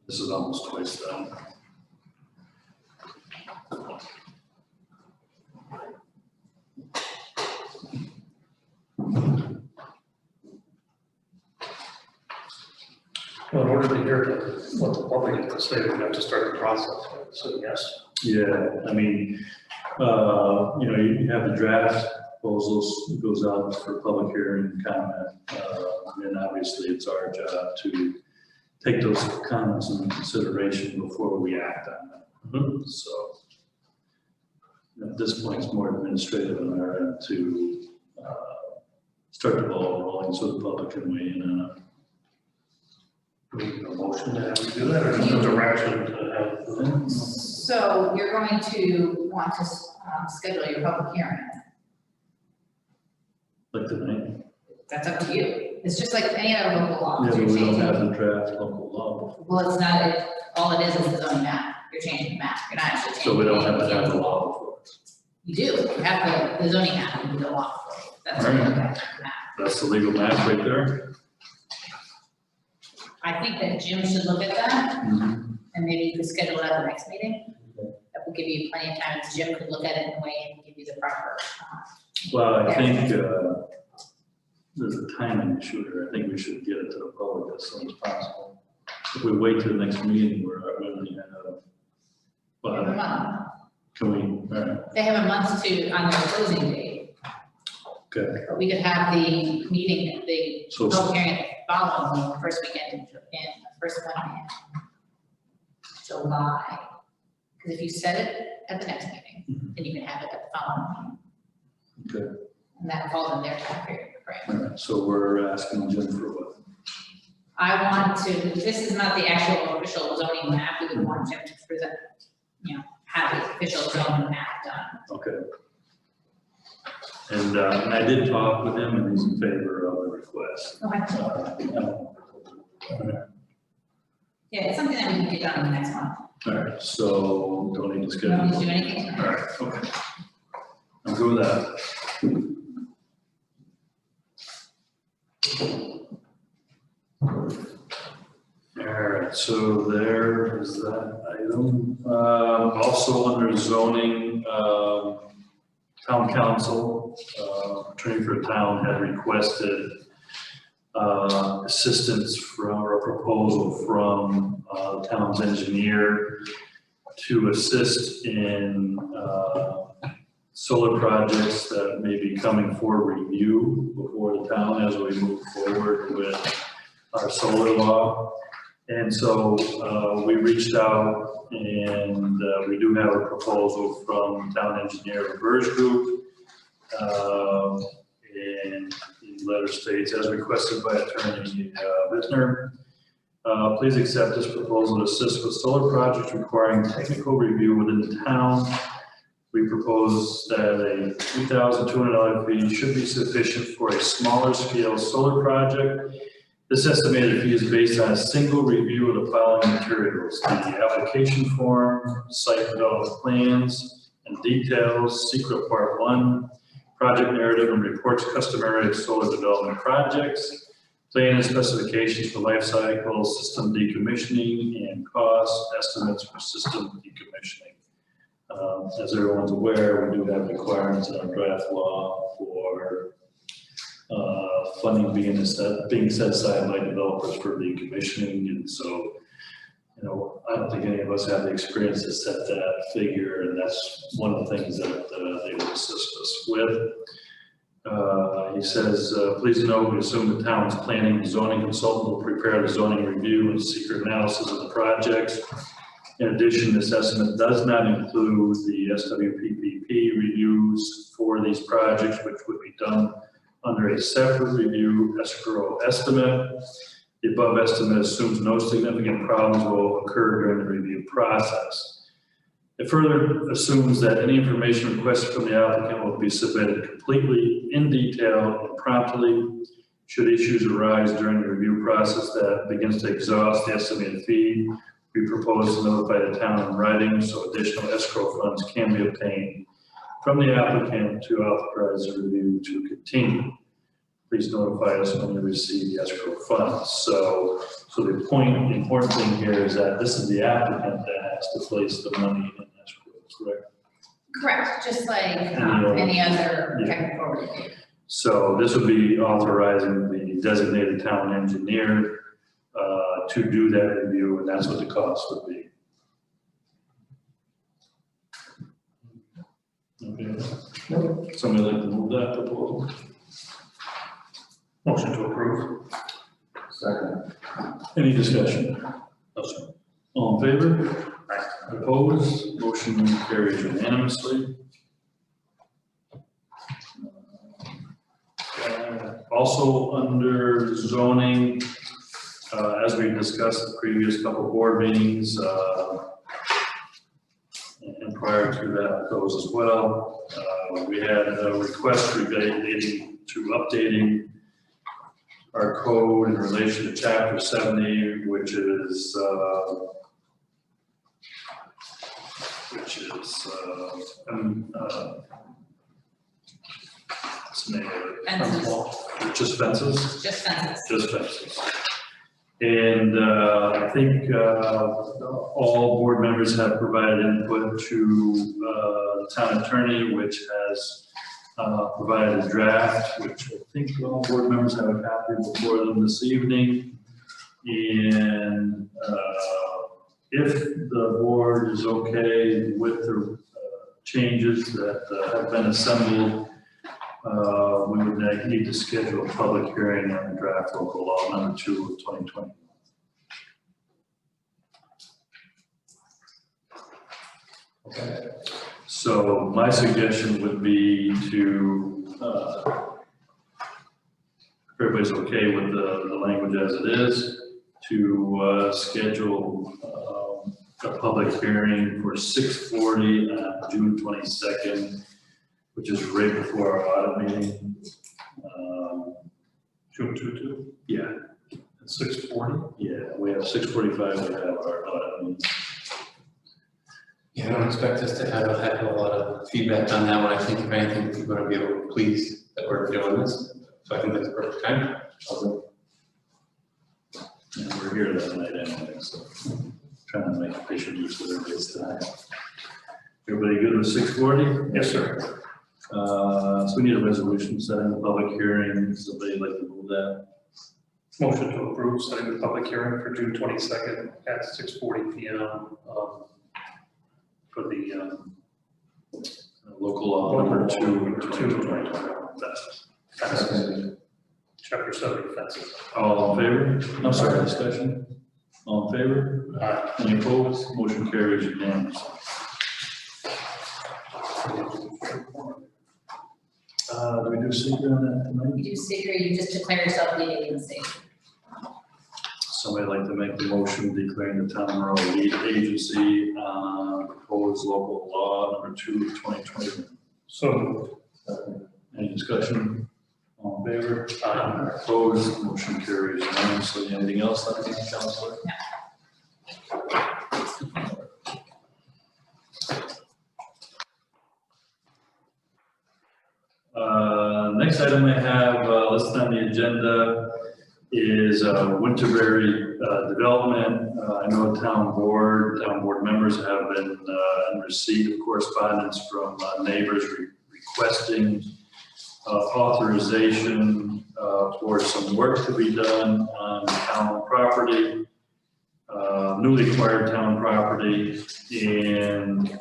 This is almost twice that. Well, in order to hear what the public has to say, we have to start the process, so yes. Yeah, I mean, you have the draft proposals, it goes out for public hearing and comment. And obviously it's our job to take those comments into consideration before we act on them. So at this point, it's more administrative on our end to start the ball rolling so the public can weigh in on it. Do we need a motion to have you do that, or just a direction to have? So you're going to want to schedule your public hearing. Like tonight. That's up to you. It's just like any other local law. Yeah, but You're we don't changing- have the draft local law. Well, it's not, all it is the zoning map. You're changing the map. You're not actually changing. So we don't have to anything. have the law before us. You do. You have the zoning map and the law. That's what you look at, the map. That's the legal map right there. I think that Jim should look at that, Mhm. and maybe you could schedule it at the next meeting. That will give you plenty of time, so Jim could look at it and weigh and give you the proper. Well, I think there's a timing issue here. I think we should get it to the public as soon as possible. If we wait till the next meeting, we're going to have, They have a well, month. can we, all right, They have a month to, on their closing date, okay. but we could have the meeting, the So public hearing following the first weekend in first Monday in July. Because if you set it at the next meeting, then you can have it at the following meeting. Okay. And that falls in their time period, right? All right, so we're asking Jim for what? I want to, this is not the actual official zoning map, we would want Jim to present, have the official zoning map done. Okay. And I did talk with him and he's in favor of the request. Okay. Yeah, it's something that we can get done in the next month. All right, so don't need to You don't need schedule. to do anything All tonight. right, okay. I'm good with that. All right, so there is that item. Also under zoning, town council, attorney for town had requested assistance from, or a proposal from the town's engineer to assist in solar projects that may be coming for review before the town as we move forward with our solar law. And so we reached out, and we do have a proposal from town engineer Burge Group. And the letter states, as requested by Attorney Bittner, please accept this proposal to assist with solar projects requiring technical review within the town. We propose that a $3,200 fee should be sufficient for a smaller scale solar project. This estimated fee is based on a single review of the following materials: the application form, site development plans and details, secret part 1, project narrative and reports customary of solar development projects, plan and specifications for life cycle, system decommissioning, and cost estimates for system decommissioning. As everyone's aware, we do have requirements in our draft law for funding being set aside by developers for decommissioning, and so, you know, I don't think any of us have the experience to set that figure, and that's one of the things that they will assist us with. He says, please note, we assume the town's planning and zoning consultant will prepare the zoning review and secret analysis of the projects. In addition, this estimate does not include the SWPPP reviews for these projects, which would be done under a separate review escrow estimate. The above estimate assumes no significant problems will occur during the review process. It further assumes that any information requested from the applicant will be submitted completely, in detail, and promptly. Should issues arise during the review process that begins to exhaust the estimated fee, we propose to notify the town in writing so additional escrow funds can be obtained from the applicant to authorize the review to continue. Please notify us when you receive the escrow funds. So the important thing here is that this is the applicant that has to place the money in escrow, correct? Correct, just like any other Yeah. technical review. So this would be authorizing the designated town engineer to do that review, and that's what the cost would be. Okay. Somebody like to move that proposal? Motion to approve. Second. Any discussion? All in favor? Opposed? Motion carries unanimously. Also under zoning, as we discussed the previous couple board meetings, and prior to that, those as well, we had a request relating to updating our code in relation to chapter 70, which is what's the name of it? Fences, Just fences? just fences. Just fences. And I think all board members have provided input to the town attorney, which has provided a draft, which I think all board members have a copy before them this evening. And if the board is okay with the changes that have been assembled, we would need to schedule a public hearing on the draft local law number 2 of 2020. Okay. So my suggestion would be to, if everybody's okay with the language as it is, to schedule a public hearing for 6:40 on June 22nd, which is right before our audit meeting. June 2. Yeah, At 6:40. yeah, we have 6:45, we have our audit meeting. Yeah, I don't expect us to have a heck of a lot of feedback on that one. I think if anything, people are gonna be pleased that we're doing this. So I think that's the perfect time. And we're here that night anyway, so trying to make efficient use of everybody's time. Everybody good with 6:40? Yes, sir. So we need a resolution setting a public hearing. Somebody like to move that? Motion to approve setting the public hearing for June 22nd at 6:40 PM for the Local law number 2, 2021 fences, chapter 70 fences. All in favor? No, sorry, discussion. All in favor? Any opposed? Motion carries unanimously. Do we do secret on that tonight? You do secret, you just declare yourself lead agency. Somebody like to make the motion declaring the town of Monroe lead agency on proposed local law number 2, 2021. So, Any discussion? All in favor? Opposed? Motion carries unanimously. Anything else on the council? Next item I have listed on the agenda is Winterberry development. I know town board members have been in receipt of correspondence from neighbors requesting authorization for some work to be done on town property, newly acquired town property, and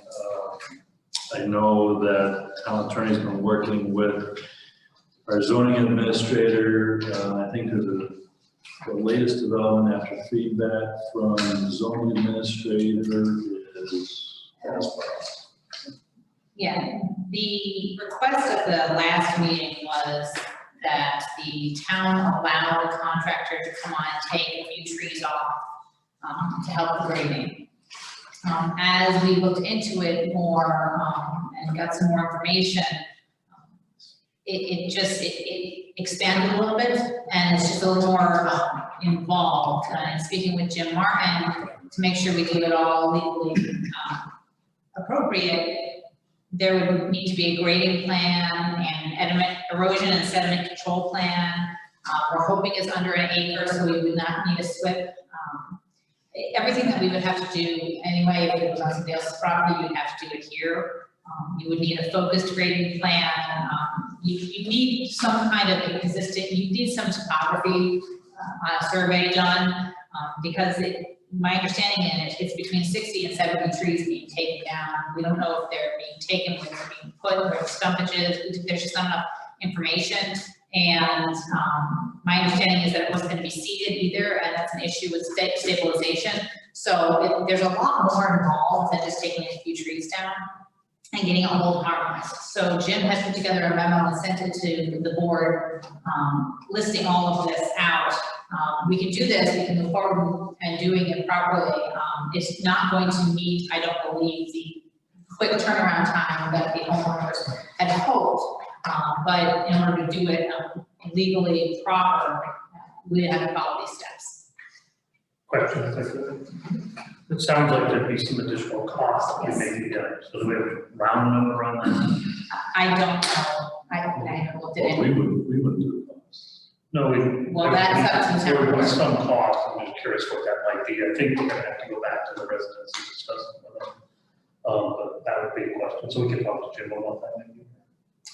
I know that town attorney's been working with our zoning administrator. I think there's the latest development after feedback from the zoning administrator is as well. Yeah, the request of the last meeting was that the town allow the contractor to come on and take a few trees off to help the grading. As we looked into it more and got some more information, it expanded a little bit, and it's just a little more involved. And speaking with Jim Martin to make sure we do it all legally appropriate, there would need to be a grading plan and erosion and sediment control plan. We're hoping it's under an acre, so we would not need a SWIP. Everything that we would have to do anyway, if it was on somebody else's property, you'd have to do it here. You would need a focused grading plan. You need some kind of existing, you need some topography on a survey done, because my understanding is it's between 60 and 70 trees being taken down. We don't know if they're being taken, where they're being put, where the stumpage is. There's just not enough information. And my understanding is that it wasn't going to be seeded either, and that's an issue with stabilization. So there's a lot more involved than just taking a few trees down and getting a hold harmonized. So Jim has put together a memo and sent it to the board, listing all of this out. We can do this, we can move forward and doing it properly. It's not going to meet, I don't believe, the quick turnaround time that the homeowners had hoped. But in order to do it legally proper, we have to follow these steps. question, it sounds like there'd be some additional cost that we may be getting, so do we have a round number on that? I don't know, I haven't looked at Well, it. we wouldn't do it. No, we. Well, that's up to the town There was board. some cost, I'm just curious what that might be, I think we're gonna have to go back to the residents and discuss it with them. But that would be a question, so we can talk to Jim about that maybe.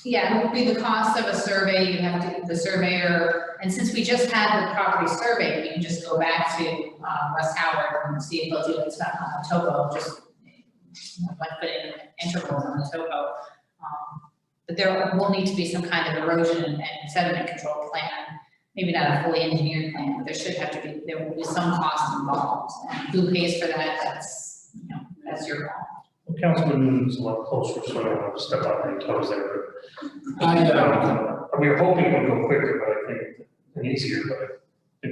Yeah, it would be the cost of a survey, you have to, the surveyor, and since we just had the property survey, we can just go back to Russ Howard and see if they'll do it on the topo, just like put in intervals on the topo. But there will need to be some kind of erosion and sediment control plan, maybe not a fully engineered plan, but there should have to be, there will be some cost involved. And who pays for that, that's, you know, that's your call. Well, Councilman Noonan's a lot closer, so I don't want to step on any toes there, but. We were hoping it would go quicker, but I think, and easier, but I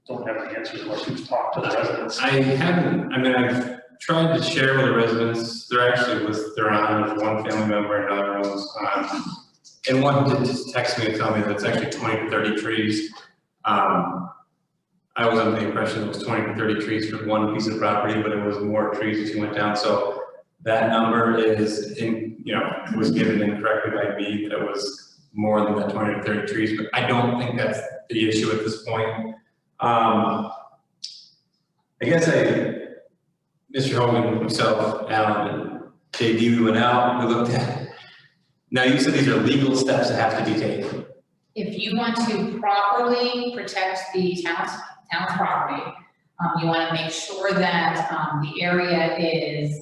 don't have the answers unless you've talked to the residents. I haven't, I mean, I've tried to share with the residents, they're actually they're on with one family member and another one's on. And one did just text me and tell me that it's actually 20 to 30 trees. I was under the impression it was 20 to 30 trees for one piece of property, but it was more trees as you went down, so that number is was given incorrectly by me, that it was more than that 20 to 30 trees, but I don't think that's the issue at this point. I guess Mr. Hogan, myself, Alan, and JD, we went out, we looked at. Now you said these are legal steps that have to be taken. if you want to properly protect the town's property, you want to make sure that the area is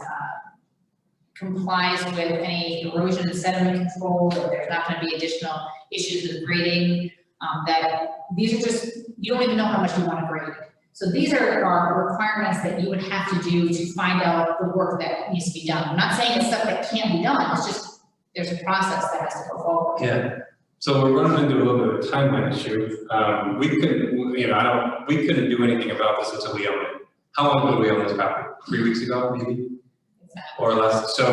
complies with any erosion and sediment control, that there's not going to be additional issues with grading, that these are just, you don't even know how much you want to grade. So these are requirements that you would have to do to find out the work that needs to be done. I'm not saying it's stuff that can't be done, it's just, there's a process that has to go forward. Yeah, so we're running into a little bit of a timeline issue. We couldn't do anything about this until we own it. How long ago did we own this property? 3 weeks ago, maybe? Exactly. Or less. So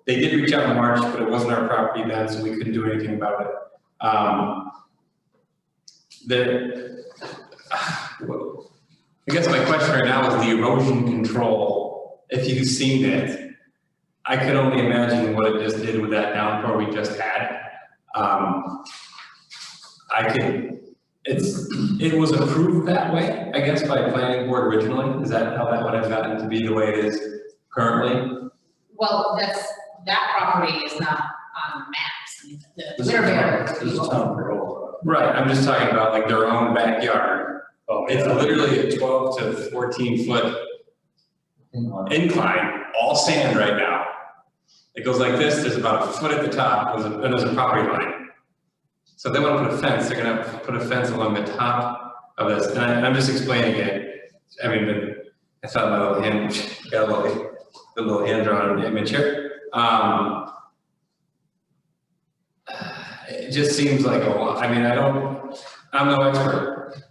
they did reach out in March, but it wasn't our property then, so we couldn't do anything about it. I guess my question right now is the erosion control. If you've seen it, I could only imagine what it just did with that downpour we just had. It was approved that way, I guess, by planning board originally. Is that how that would have gotten to be the way it is currently? Well, that property is not on the maps. I mean, the Winterberry. This is town road. Right, I'm just talking about like their own backyard. Oh, It's literally a 12 to 14 foot incline, all sand right now. It goes like this, there's about a foot at the top, and there's a property line. So if they want to put a fence, they're gonna have to put a fence along the top of this, and I'm just explaining it. I mean, I thought my little hand, got the little hand drawn image here. It just seems like a lot. I mean, I'm no expert,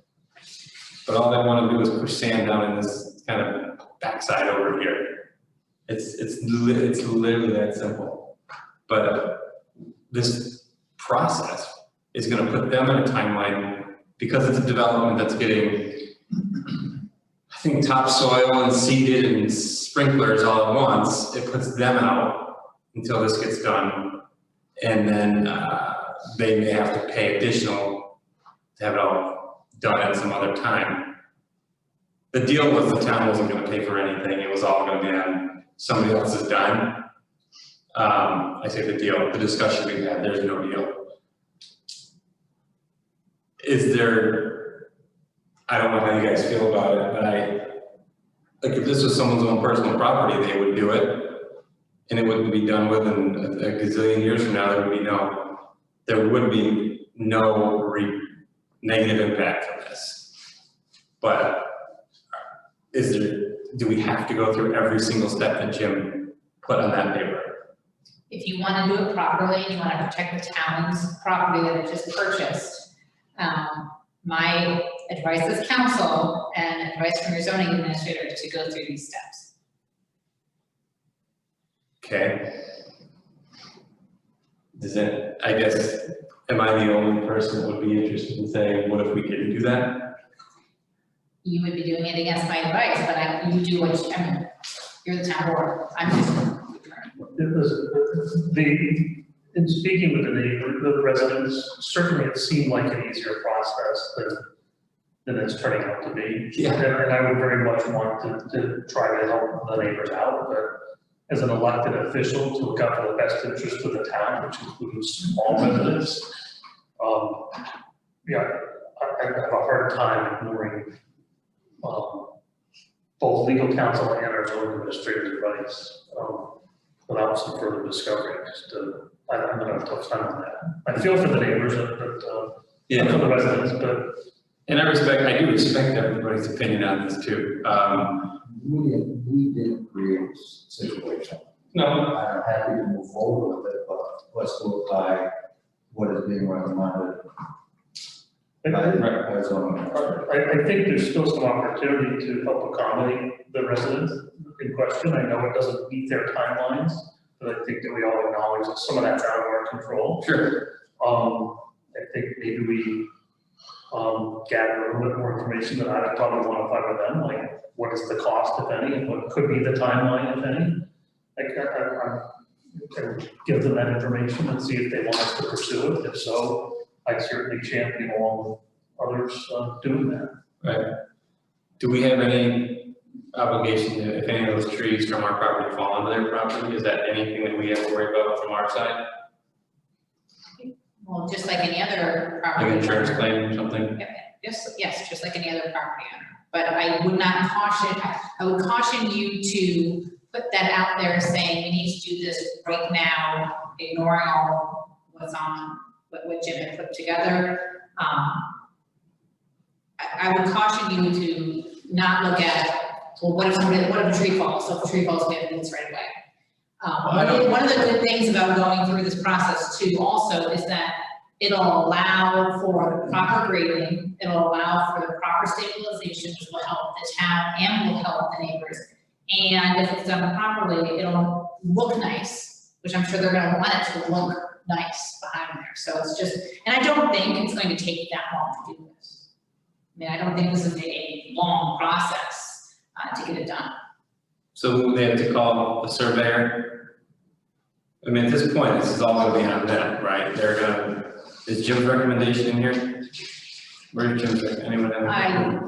but all they want to do is push sand down in this kind of backside over here. It's literally that simple. But this process is going to put them in a timeline because it's a development that's getting, I think, topsoil and seeded and sprinklers all at once. It puts them out until this gets done, and then they may have to pay additional to have it all done at some other time. The deal was the town wasn't going to pay for anything. It was all going to be on somebody else's dime. I say the deal, the discussion we had, there's no deal. Is there, I don't know how you guys feel about it, but like if this was someone's own personal property, they would do it and it wouldn't be done with, and a gazillion years from now, there would be no negative impact from this. But do we have to go through every single step that Jim put on that paper? If you want to do it properly, you want to protect the town's property that it just purchased, my advice as counsel and advice from your zoning administrator is to go through these steps. Okay. I guess, am I the only person that would be interested in saying, what if we didn't do that? You would be doing it against my advice, but you do what you, I mean, you're the town board, I'm just. In speaking with the residents, certainly it seemed like an easier process than it's turning out to be. Yeah. And I would very much want to try to help the neighbors out, but as an elected official to look out for the best interest of the town, which includes all residents, yeah, I have a hard time ignoring both legal counsel and our zoning administrator's advice without some further discovery. I'm gonna have a tough time on that. I feel for the neighbors, but for the residents, but. And I do respect everybody's opinion on this too. We didn't create a situation. No. I'm happy to move forward with it, but let's go by what is being recommended. by zoning. I think there's still some opportunity to help accommodate the residents in question. I know it doesn't meet their timelines, but I think that we all acknowledge that some of that's out of our control. Sure. I think maybe we gather a little bit more information that I would probably want to find with them, like what is the cost, if any, and what could be the timeline, if any. I can give them that information and see if they want us to pursue it. If so, I'd certainly champion along with others doing that. Right. Do we have any obligation to, if any of those trees from our property fall onto their property, is that anything that we have to worry about from our side? Well, just like any other Like property. insurance claim or something? Yes, just like any other property owner. But I would not caution, I would caution you to put that out there saying we need to do this right now, ignoring all what's on, what Jim had put together. I would caution you to not look at, well, what if a tree falls? So if a tree falls, we have to do this right away. One of the good things about going through this process too also is that it'll allow for the proper grading, it'll allow for the proper stabilization, which will help the town and will help the neighbors. And if it's done properly, it'll look nice, which I'm sure they're gonna want it to look nice behind there. So it's just, and I don't think it's going to take that long to do this. I mean, I don't think this is a long process to get it done. So they have to call a surveyor? I mean, at this point, this is all gonna be on them, right? They're gonna, is Jim's recommendation in here? Where's Jim's, anyone have?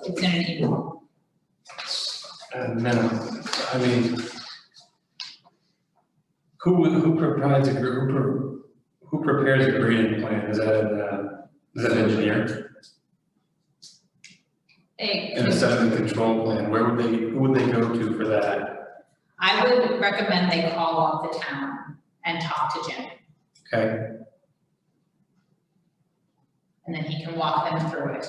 It's in an email. Minimum, I mean, who provides a, who prepares a grading plan? Is that an engineer? And a sediment control plan, who would they go to for that? I would recommend they call up the town and talk to Jim, Okay, and then he can walk them through it.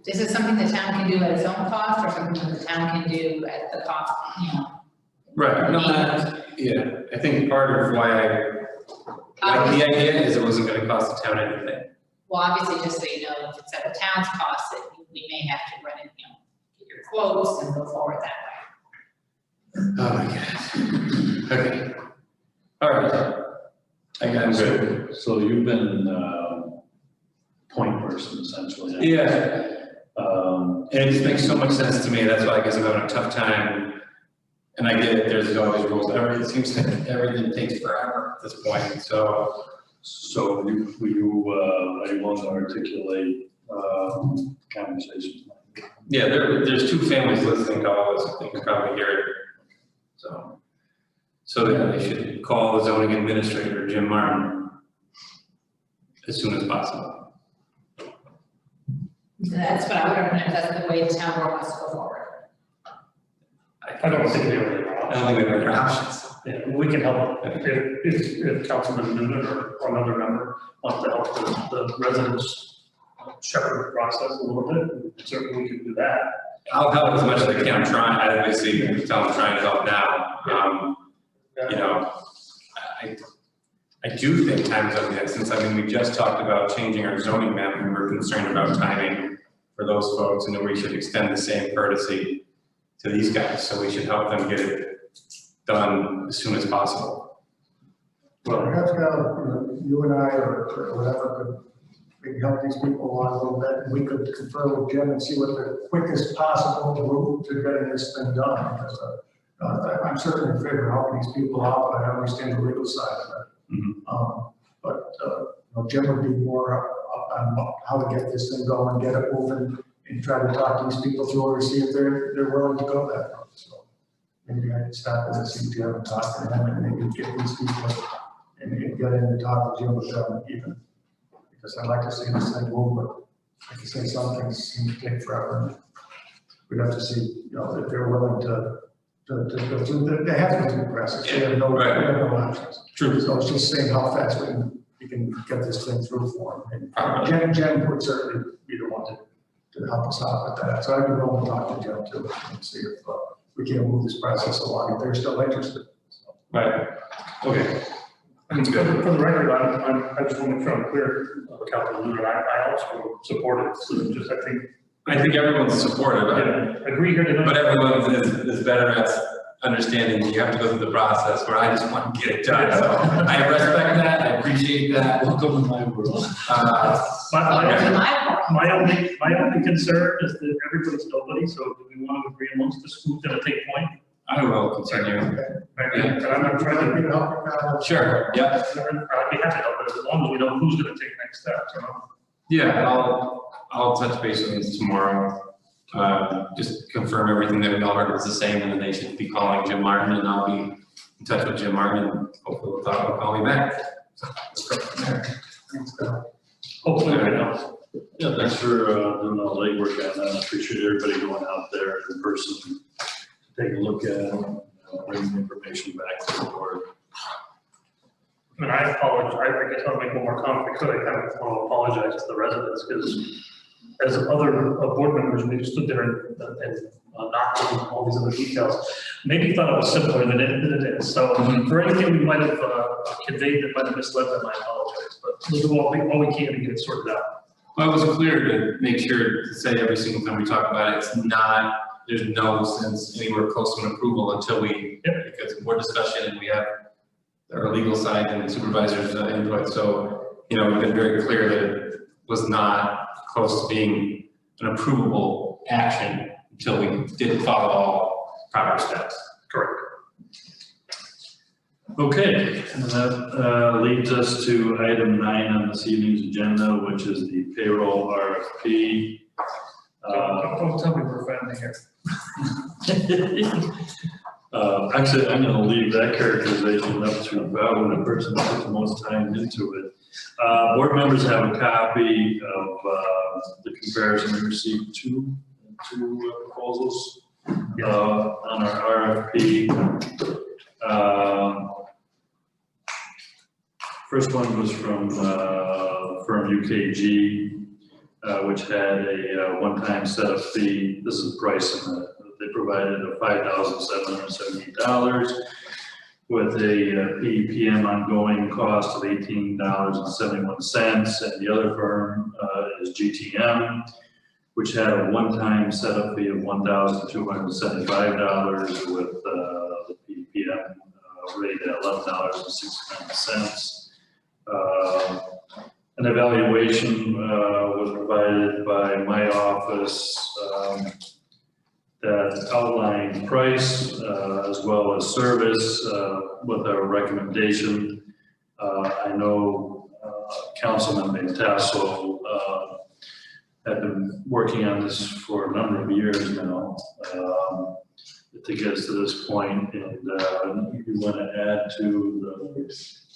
Is it something the town can do at its own cost, or something that the town can do at the cost, you know? right, no, that, yeah, I think part of why I like the idea is it wasn't gonna cost the town anything. Well, obviously, just so you know, if it's at the town's cost, that we may have to run it, you know, get your quotes and go forward that way. Oh my God. Okay. All right. I'm good. So you've been, point person essentially. Yeah. And it just makes so much sense to me. That's why I guess I'm having a tough time. And I get it, there's always rules. It seems like everything takes forever at this point, so. So are you willing to articulate, conversations? Yeah, there's two families listening to all this, I think, probably hear it. So yeah, they should call the zoning administrator, Jim Martin, as soon as possible. That's what I would recommend, if that's the way the town board wants to go forward. I don't think we have any I don't think we have other options. Yeah, we can help, if Councilman Noonan or another member wants to help the residents shepherd the process a little bit, certainly we can do that. I'll help as much as I can. I'm trying, I obviously tell them I'm trying to help now. You know, I do think time is of the essence. I mean, we just talked about changing our zoning map and we were concerned about timing for those folks, and then we should extend the same courtesy to these guys. So we should help them get it done as soon as possible. Well, perhaps now, you and I or whatever we can help these people along a little bit, and we could confer with Jim and see what the quickest possible route to getting this thing done. Because I'm certainly in favor of helping these people out, but I understand the legal side of it. But Jim would be more up on how to get this thing going, get it moving, and try to talk to these people through it, see if they're willing to go that route. So maybe I could stop and see Jim and talk to him, and maybe get these people and get in and talk to Jim with them even. Because I'd like to see this thing move, but like I say, some things seem to take forever. We'd have to see, if they're willing to go through, they have to go through the process. They have no options. True. So it's just saying how fast we can get this thing through for them. And Jen would certainly be the one to help us out with that. So I'd be willing to talk to Jen too and see if we can move this process along if they're still interested. Right. Okay. I mean, for the record, I just want to make sure I'm clear of Councilman Noonan, I also support it, so just I think everyone's supportive, I agree here tonight. but everyone is better at understanding you have to go through the process, where I just want to get it done. So I respect that, I appreciate that. Welcome to my world. My only concern is that everybody's nobody, so do we want to agree amongst us who's going to take point? I will continue. Right, and I'm not trying to, Sure, yeah. I'd be happy to help, but as long as we know who's going to take next steps, Yeah, I'll touch base with them tomorrow. Just confirm everything that we all heard was the same, and then they should be calling Jim Martin, and I'll be in touch with Jim Martin. Hopefully we'll talk about calling back. So, let's go from there. Hopefully right now. Yeah, thanks for doing all the legwork on that. I appreciate everybody going out there in person, take a look at it, bring the information back to the board. And I apologize, I guess I'll make one more comment, because I kind of want to apologize to the residents, because as other board members, we stood there and knocked on all these other details, maybe thought it was simpler than it is. So for anything we might have conveyed that might have misled them, I apologize, but we'll do all we can to get it sorted out. Well, it was clear to make sure to say every single time we talk about it, it's not, there's no sense anywhere close to an approval until we, because more discussion and we have our legal side and supervisors input. So, you know, we've been very clear that it was not close to being an approvable action until we did follow all proper steps. Correct. Okay, and that leads us to item 9 on this evening's agenda, which is the payroll RFP. Don't tell me we're friendly here. Actually, I'm gonna leave that characterization up to Val, the person that puts the most time into it. Board members have a copy of the comparison. We received two proposals on our RFP. First one was from firm UKG, which had a one-time setup fee. This is the price they provided of $5,778 with a PEPM ongoing cost of $18.71. And the other firm is GTM, which had a one-time setup fee of $1,275 with the PEPM rate at $11.69. An evaluation was provided by my office that outlined price as well as service with our recommendation. I know Councilman Matasso had been working on this for a number of years now to get us to this point, and you want to add to the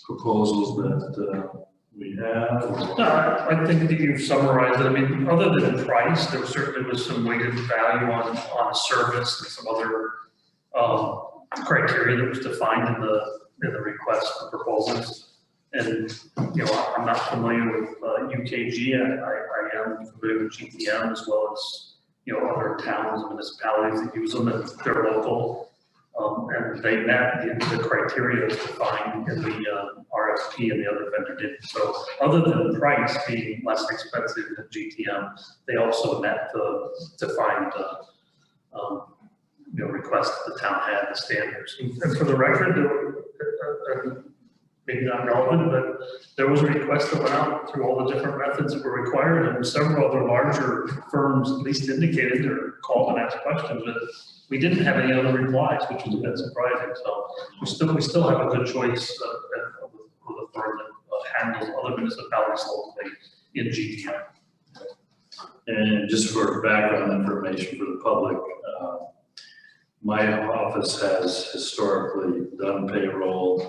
proposals that we have? No, I think that you've summarized it. I mean, other than price, there certainly was some weighted value on a service and some other criteria that was defined in the request for proposals. And, you know, I'm not familiar with UKG. I am familiar with GTM as well as, you know, other towns and municipalities that use them, and they're local. And they met the criteria as defined in the RFP, and the other vendor didn't. So other than price being less expensive than GTM, they also met the defined you know, request that the town had, the standards. And for the record, maybe not relevant, but there was a request that went out through all the different methods that were required, and several other larger firms at least indicated or called and asked questions, but we didn't have any other replies, which was a bit surprising. So we still have a good choice of a firm that handles other municipalities locally in GTM. And just for background information for the public, my office has historically done payroll,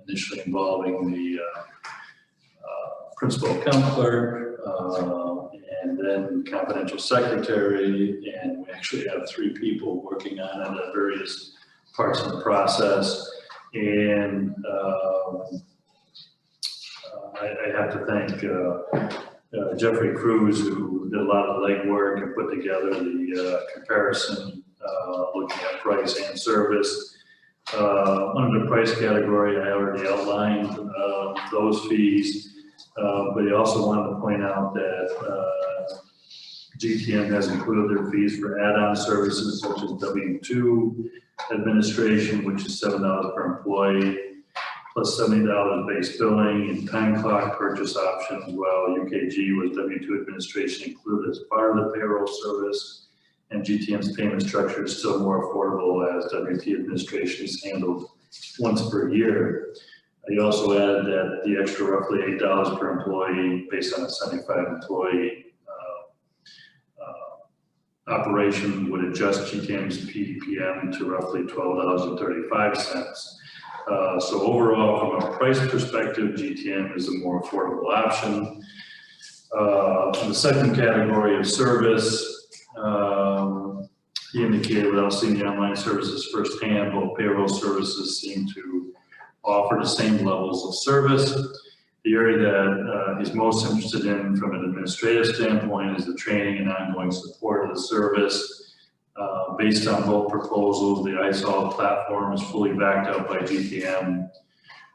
initially involving the principal account clerk, and then confidential secretary, and we actually have 3 people working on it at various parts of the process. And I have to thank Jeffrey Cruz, who did a lot of the legwork and put together the comparison, looking at price and service. Under the price category, I already outlined those fees, but he also wanted to point out that GTM has included their fees for add-on services such as W-2 administration, which is $7 per employee, plus $70 base billing and time clock purchase options, while UKG was W-2 administration included as part of the payroll service. And GTM's payment structure is still more affordable as WT administration is handled once per year. He also added that the extra roughly $8 per employee based on a 75 employee operation would adjust GTM's PDPM to roughly $12.35. So overall, from a price perspective, GTM is a more affordable option. The second category of service, he indicated without seeing the online services firsthand, both payroll services seem to offer the same levels of service. The area that he's most interested in from an administrative standpoint is the training and ongoing support of the service. Based on both proposals, the iSolve platform is fully backed up by GTM,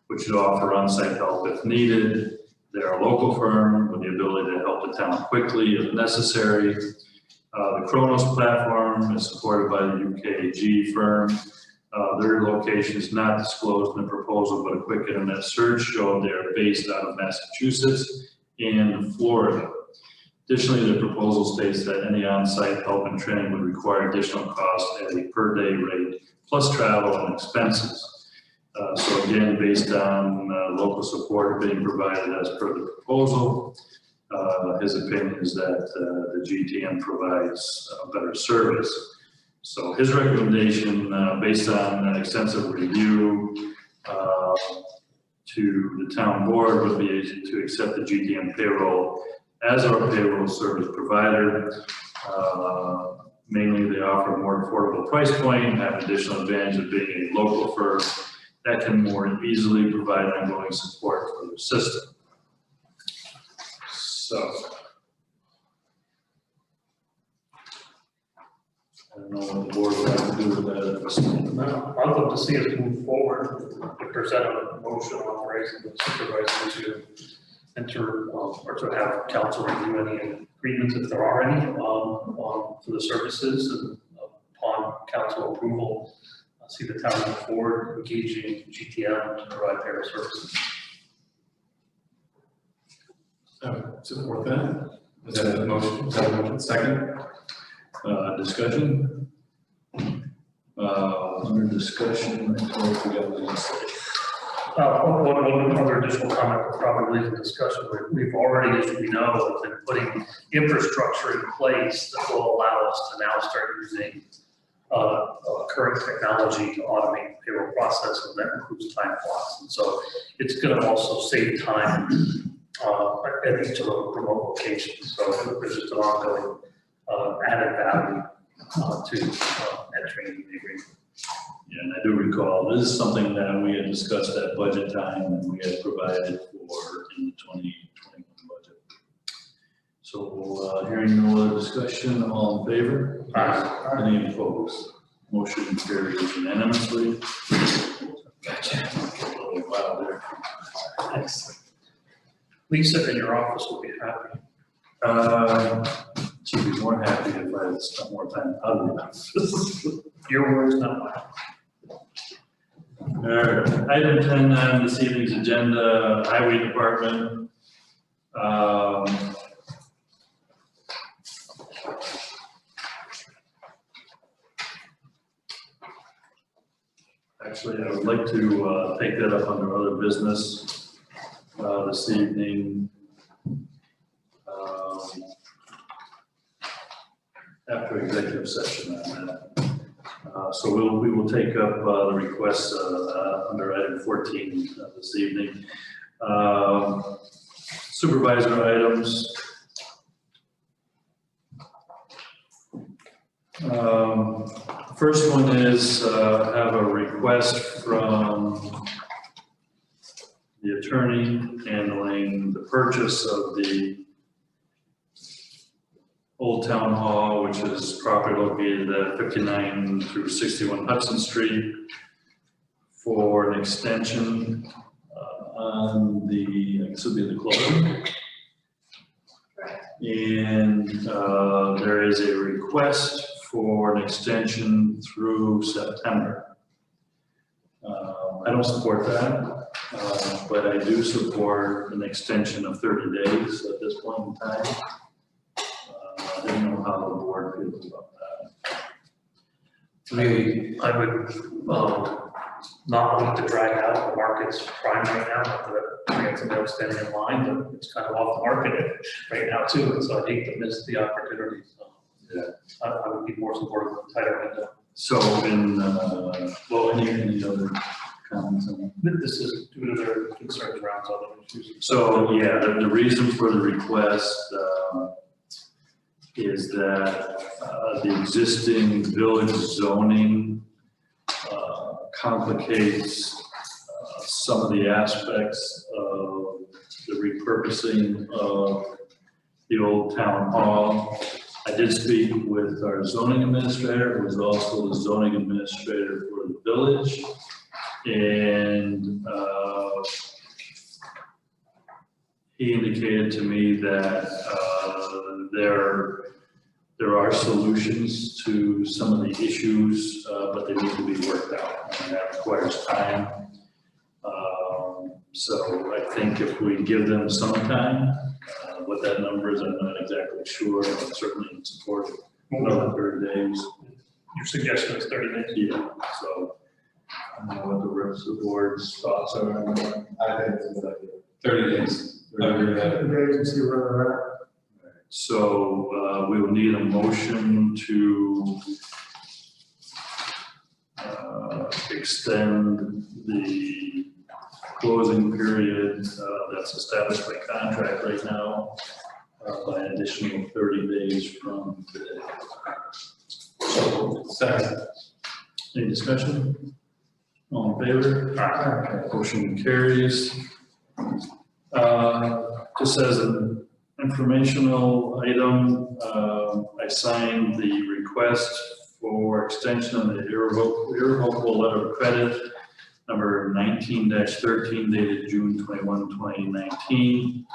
which would offer on-site help if needed. They're a local firm with the ability to help the town quickly if necessary. The Kronos platform is supported by the UKG firm. Their location is not disclosed in the proposal, but a quick internet search showed they are based out of Massachusetts and Florida. Additionally, the proposal states that any on-site help and training would require additional costs at a per-day rate, plus travel and expenses. So again, based on local support being provided as per the proposal, his opinion is that the GTM provides a better service. So his recommendation, based on extensive review to the town board, would be to accept the GTM payroll as our payroll service provider. Mainly they offer a more affordable price point and have additional advantage of being a local firm that can more easily provide ongoing support for their system. So, I don't know what the board would like to do with that at this point. No, I'd love to see us move forward, to present a motion authorizing the supervisor to enter, or to have council review any agreements, if there are any, for the services, and upon council approval, see the town move forward, engaging GTM to provide payroll services. Support that. Is that a motion? Is that a motion? Second? Discussion? Under discussion, I totally forgot what I was gonna say. One other additional comment, probably in discussion, we've already, as we know, been putting infrastructure in place that will allow us to now start using current technology to automate payroll process, and that includes time blocks. And so it's going to also save time at each of the remote locations. So there's just an ongoing added value to entering the agreement. Yeah, and I do recall, this is something that we had discussed at budget time and we had provided for in the 2021 budget. So hearing no other discussion, all in favor? Aye. Any opposed? Motion carries unanimously. Wow, there. Thanks. Lisa in your office will be happy. She'd be more happy if I had spent more time out of the office. Your words, not mine. All right, item 10 on this evening's agenda, Highway Department. Actually, I would like to take that up under other business this evening. After executive session on that. So we will take up the requests under item 14 this evening. Supervisor items. First one is have a request from the attorney handling the purchase of the Old Town Hall, which is property located at 59 through 61 Hudson Street, for an extension on the, I guess it would be the closing. And there is a request for an extension through September. I don't support that, but I do support an extension of 30 days at this point in time. I don't know how the board feels about that. To me, I would not want to drag out. The market's prime right now, not that we have to go standing in line, but it's kind of off the market right now too. And so I hate to miss the opportunity. So I would be more supportive of the tighter window. So in, well, any other comments on that? This is due to their concerns around other issues. So, yeah, the reason for the request is that the existing village zoning complicates some of the aspects of the repurposing of the old town hall. I did speak with our zoning administrator, who is also the zoning administrator for the village. And he indicated to me that there are solutions to some of the issues, but they need to be worked out, and that requires time. So I think if we give them some time, what that number is, I'm not exactly sure, but certainly in support of another 30 days. Your suggestion is 30 days? Yeah, so I don't know what the rest of the board's thoughts are on that. I think it's like 30 days. I agree with that. The agency where they're at. So we will need a motion to extend the closing period that's established by contract right now by an additional 30 days from today. Second. Any discussion? All in favor? Aye. Motion carries. Just as an informational item, I signed the request for extension of the irrevocable letter of credit number 19-13 dated June 21, 2019,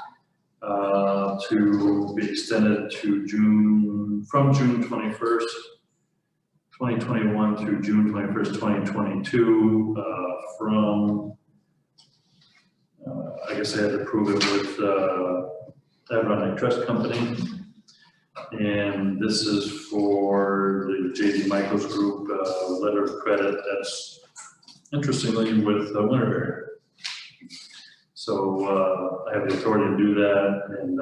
to be extended to from June 21st, 2021 through June 21st, 2022, from, I guess I had to prove it with Adirondack Trust Company. And this is for the JD Michaels Group letter of credit that's interestingly with Winterberry. So I have the authority to do that, and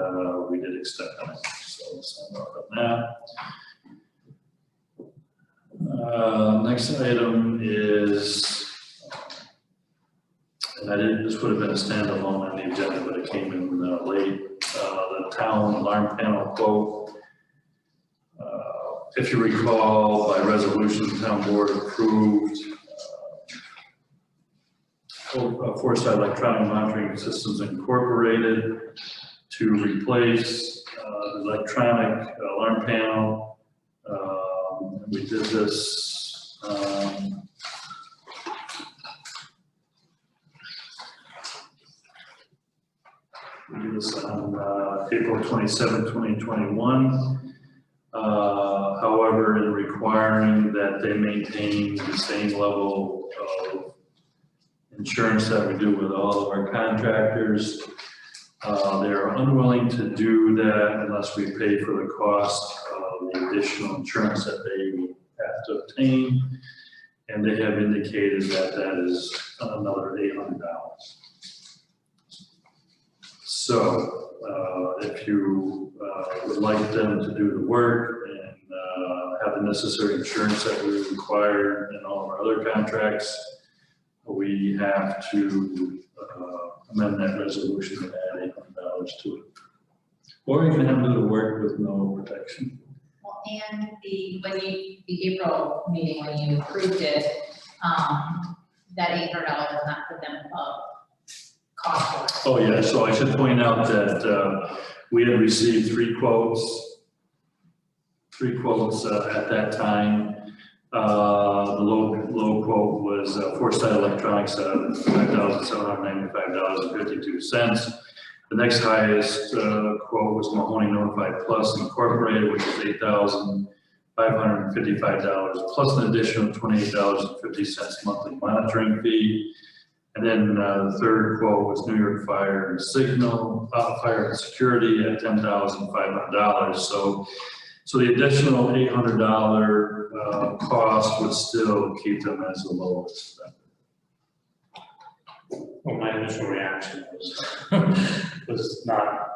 we did extend it. So sign off on that. Next item is, and this would have been a standalone on the agenda, but it came in late. The town alarm panel quote. If you recall, by resolution, the town board approved Foresight Electronic Monitoring Systems Incorporated to replace the electronic alarm panel. We did this on April 27, 2021. However, in requiring that they maintain the same level of insurance that we do with all of our contractors, they are unwilling to do that unless we pay for the cost of the additional insurance that they have to obtain. And they have indicated that that is another $800. So if you would like them to do the work and have the necessary insurance that we require in all of our other contracts, we have to amend that resolution and add $800 to it. Or you can have them do the work with no protection. Well, and the April meeting, when you approved it, that $800 was not for them cost for it. Oh, yeah, so I should point out that we had received three quotes at that time. The low quote was Foresight Electronics at $5,795.52. The next highest quote was Mahoney Notified Plus Incorporated, which is $8,555 plus an additional $28.50 monthly monitoring fee. And then the third quote was New York Fire and Signal, Fire and Security at $10,500. So the additional $800 cost would still keep them as the lowest. Well, my initial reaction was not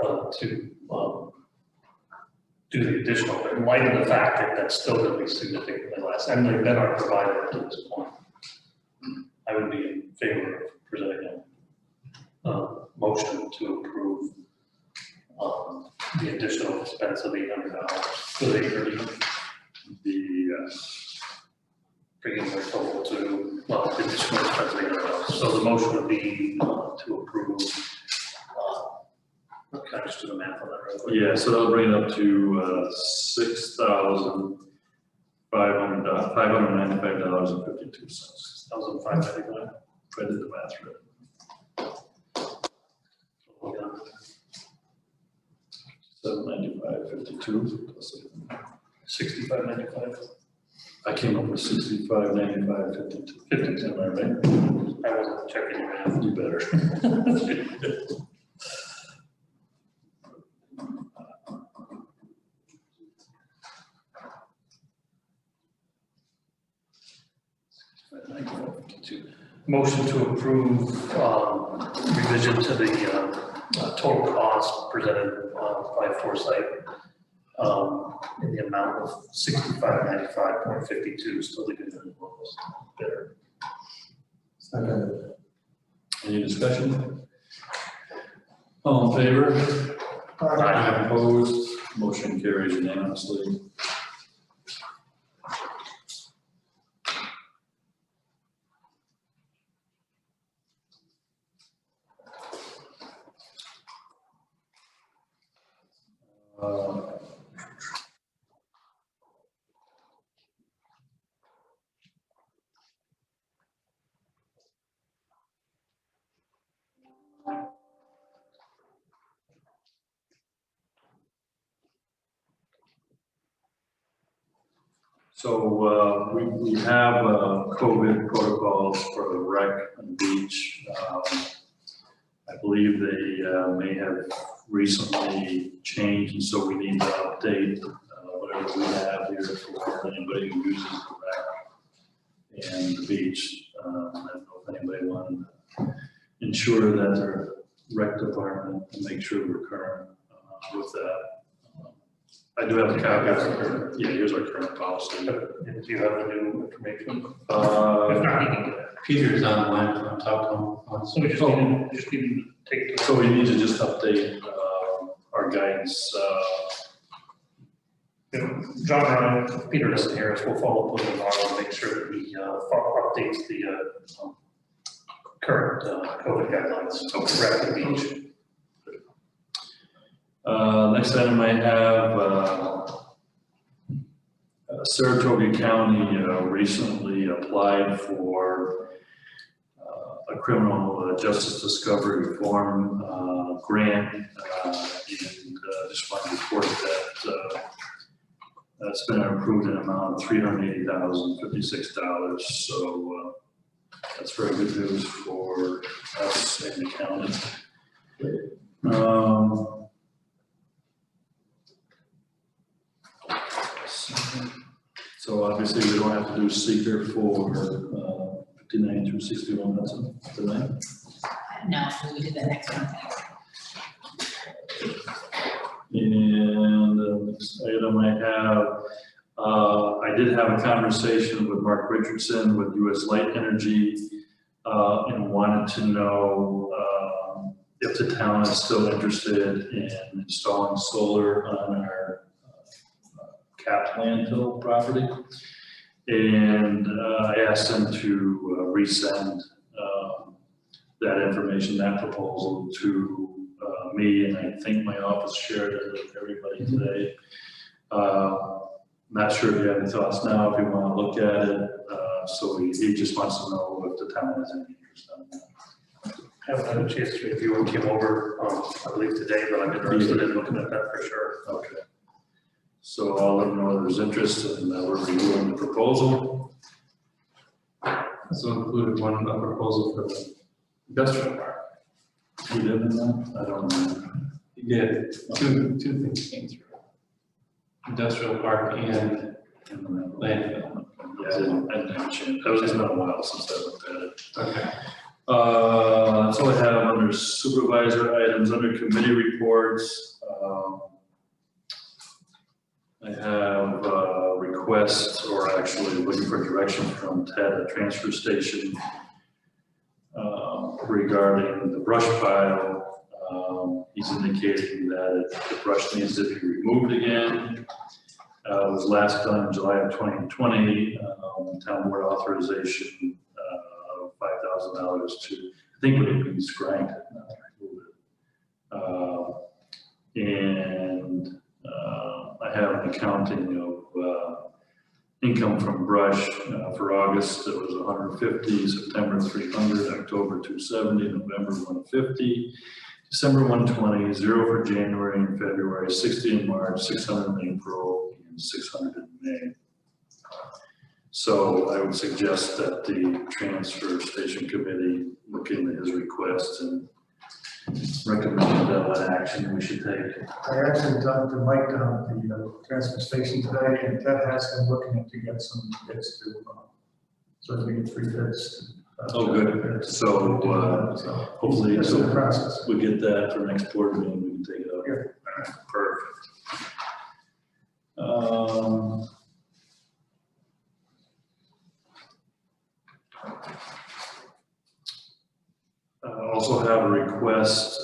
to do the additional, in light of the fact that that's still gonna be significantly less, and they've been our provider up to this point. I would be in favor of presenting a motion to approve the additional expense of $800 for the yearly, bringing their total to, well, the additional expense of $800. So the motion would be to approve, can I just do the math on that real quick? Yeah, so that'll bring it up to $6,595.52. $1,595. If I did the math right. $795.52 plus $65.95. I came up with 65.95.52. 52. Am I right? I wasn't checking your math. You better. Motion to approve revision to the total cost presented by Foresight in the amount of $65.95.52, still the good lowest bidder. Second. Any discussion? All in favor? Aye. Opposed? Motion carries unanimously. So we have COVID protocols for the rec and beach. I believe they may have recently changed, and so we need to update whatever we have here for anybody who uses the rec and the beach. I don't know if anybody wanted to ensure that their rec department and make sure we're current with that. I do have a copy of our current, yeah, here's our current policy. And do you have the new information? If Uh, not, you can get it. Peter's online from Top So we just need to take. So we need to just update our guidance. John Ryan, if Peter doesn't hear us, we'll follow up with him tomorrow and make sure that he updates the current COVID guidelines. Rec and beach. Next item I have, Saratoga County recently applied for a criminal justice discovery reform grant, and just wanted to report that it's been approved in an amount of $380,056. So that's very good news for us in the county. So obviously we don't have to do seeker for 59 through 61, that's it, tonight. No, we did the next one. And the next item I have, I did have a conversation with Mark Richardson with US Light Energy and wanted to know if the town is still interested in installing solar on our capped landfill property. And I asked them to resend that information, that proposal to me, and I think my office shared it with everybody today. Not sure if you have any thoughts now, if you want to look at it. So he just wants to know if the town has any interest on that. Haven't had a chance to review it, came over, I believe today, but I'm interested in looking at that for sure. Okay. So I'll let you know there's interest, and we're reviewing the proposal. Also included one proposal for the industrial park. You did in that? I don't know. Yeah, two things came through. Industrial park and landfill. Yeah, I didn't have a chance. It's been a while since I looked at it. Okay. That's all I have under supervisor items, under committee reports. I have a request, or actually looking for direction from Ted at transfer station regarding the brush pile. He's indicating that the brush needs to be removed again. It was last done in July of 2020, town board authorization of $5,000 to, I think what it means, grind it, not remove it. And I have an accounting of income from brush for August. It was 150, September 300, October 270, November 150, December 120, 0 for January and February, 60 in March, 600 in April, and 600 in May. So I would suggest that the transfer station committee look into his request and recommend what action we should take. I actually talked to Mike down at the transfer station today, and Ted has been looking to get some bids to, so that we get 3 bids. Oh, good. So hopefully, It's in the process. we get that for next board meeting, we can take it up. Yeah. All right, perfect. Also have a request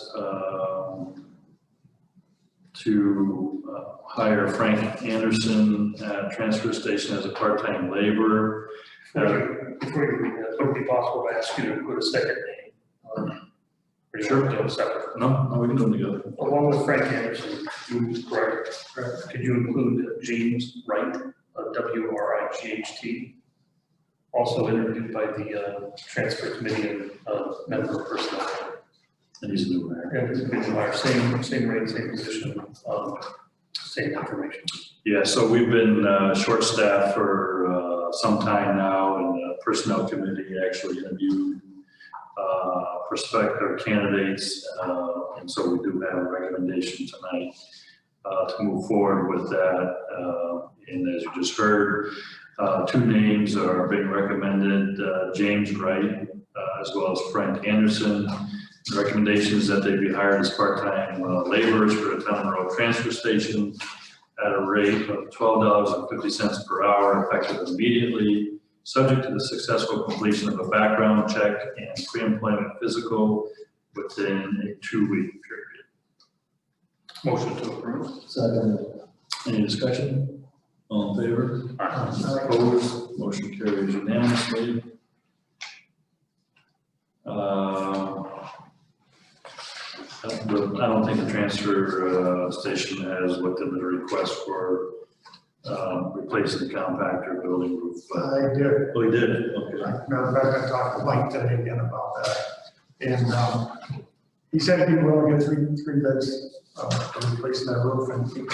to hire Frank Anderson at transfer station as a part-time laborer. Before you read that, would it be possible to ask you to put a second name? Or you want to do them separate? No, we can do them together. Along with Frank Anderson, could you include James Wright, W-R-I-G-H-T? Also interviewed by the transfer committee and member of personnel. And he's a new hire. And it's been our same rate, same position, same information. Yeah, so we've been short-staffed for some time now, and the personnel committee actually interviewed prospective candidates, and so we do have a recommendation tonight to move forward with that. And as you just heard, 2 names are being recommended, James Wright, as well as Frank Anderson. The recommendation is that they be hired as part-time laborers for the town road transfer station at a rate of $12.50 per hour, effective immediately, subject to the successful completion of a background check and pre-employment physical within a 2-week period. Motion to approve. Second. Any discussion? All in favor? Aye. Opposed? Motion carries unanimously. I don't think the transfer station has looked into the request for replacing the compactor building roof. I did. Oh, he did? Okay. Matter of fact, I talked to Mike today again about that. And he said he will get three bids for replacing that roof. And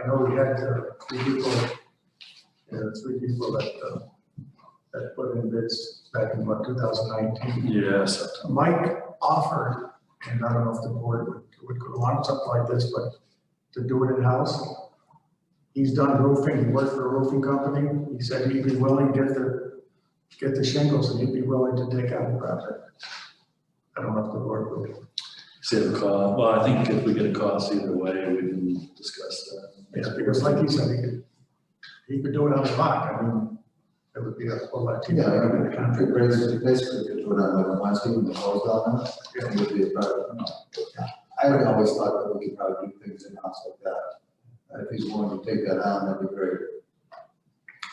I know we had 3 people, 3 people that put in bids back in 2019. Yes. Mike offered, and I don't know if the board would want something like this, but to do it in-house. He's done roofing, he worked for a roofing company. He said he'd be willing to get the shingles, and he'd be willing to take out the project. I don't know if the board would. Save the cost. Well, I think if we get a cost either way, we can discuss that. Yes, because like he said, he could do it on the clock. I mean, it would be a whole lot cheaper. Yeah, than the contract. basically, could put on like Wednesday when the closed on that, it would be a project. I would always thought that we could probably do things in-house like that. If he's willing to take that on, that'd be great.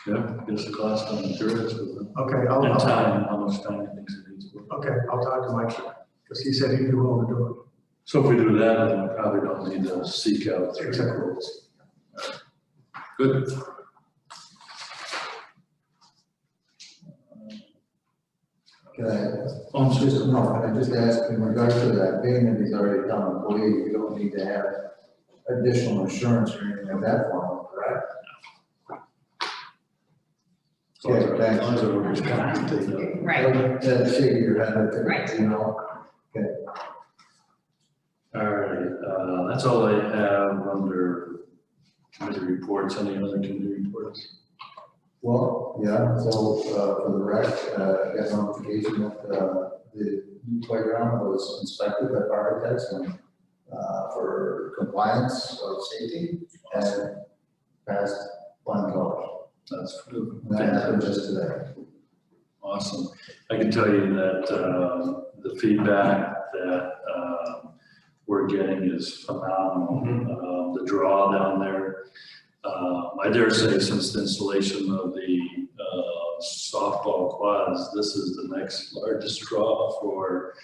Yeah, give us the cost on materials with them. Okay, And I'll time, how much time he thinks it needs. okay, I'll talk to Mike, because he said he'd be willing to do it. So if we do that, then we probably don't need to seek out 3 Exactly. quotes. Good. Can I just ask in regards to that, being that he's already a town employee, we don't need to have additional insurance or anything like that for him, correct? Okay, thanks. As long as everybody's trying to take that. Right, Shake your head, I think, Right. you know? Okay. All right, that's all I have under committee reports. Any other committee reports? Well, yeah, so, for the rec, I got notification that, the new playground was inspected by architects and, for compliance of safety. And past one college. That's good. And that happened just today. Awesome. I can tell you that the feedback that we're getting is phenomenal. The draw down there, I dare say since the installation of the softball quads, this is the next largest draw for,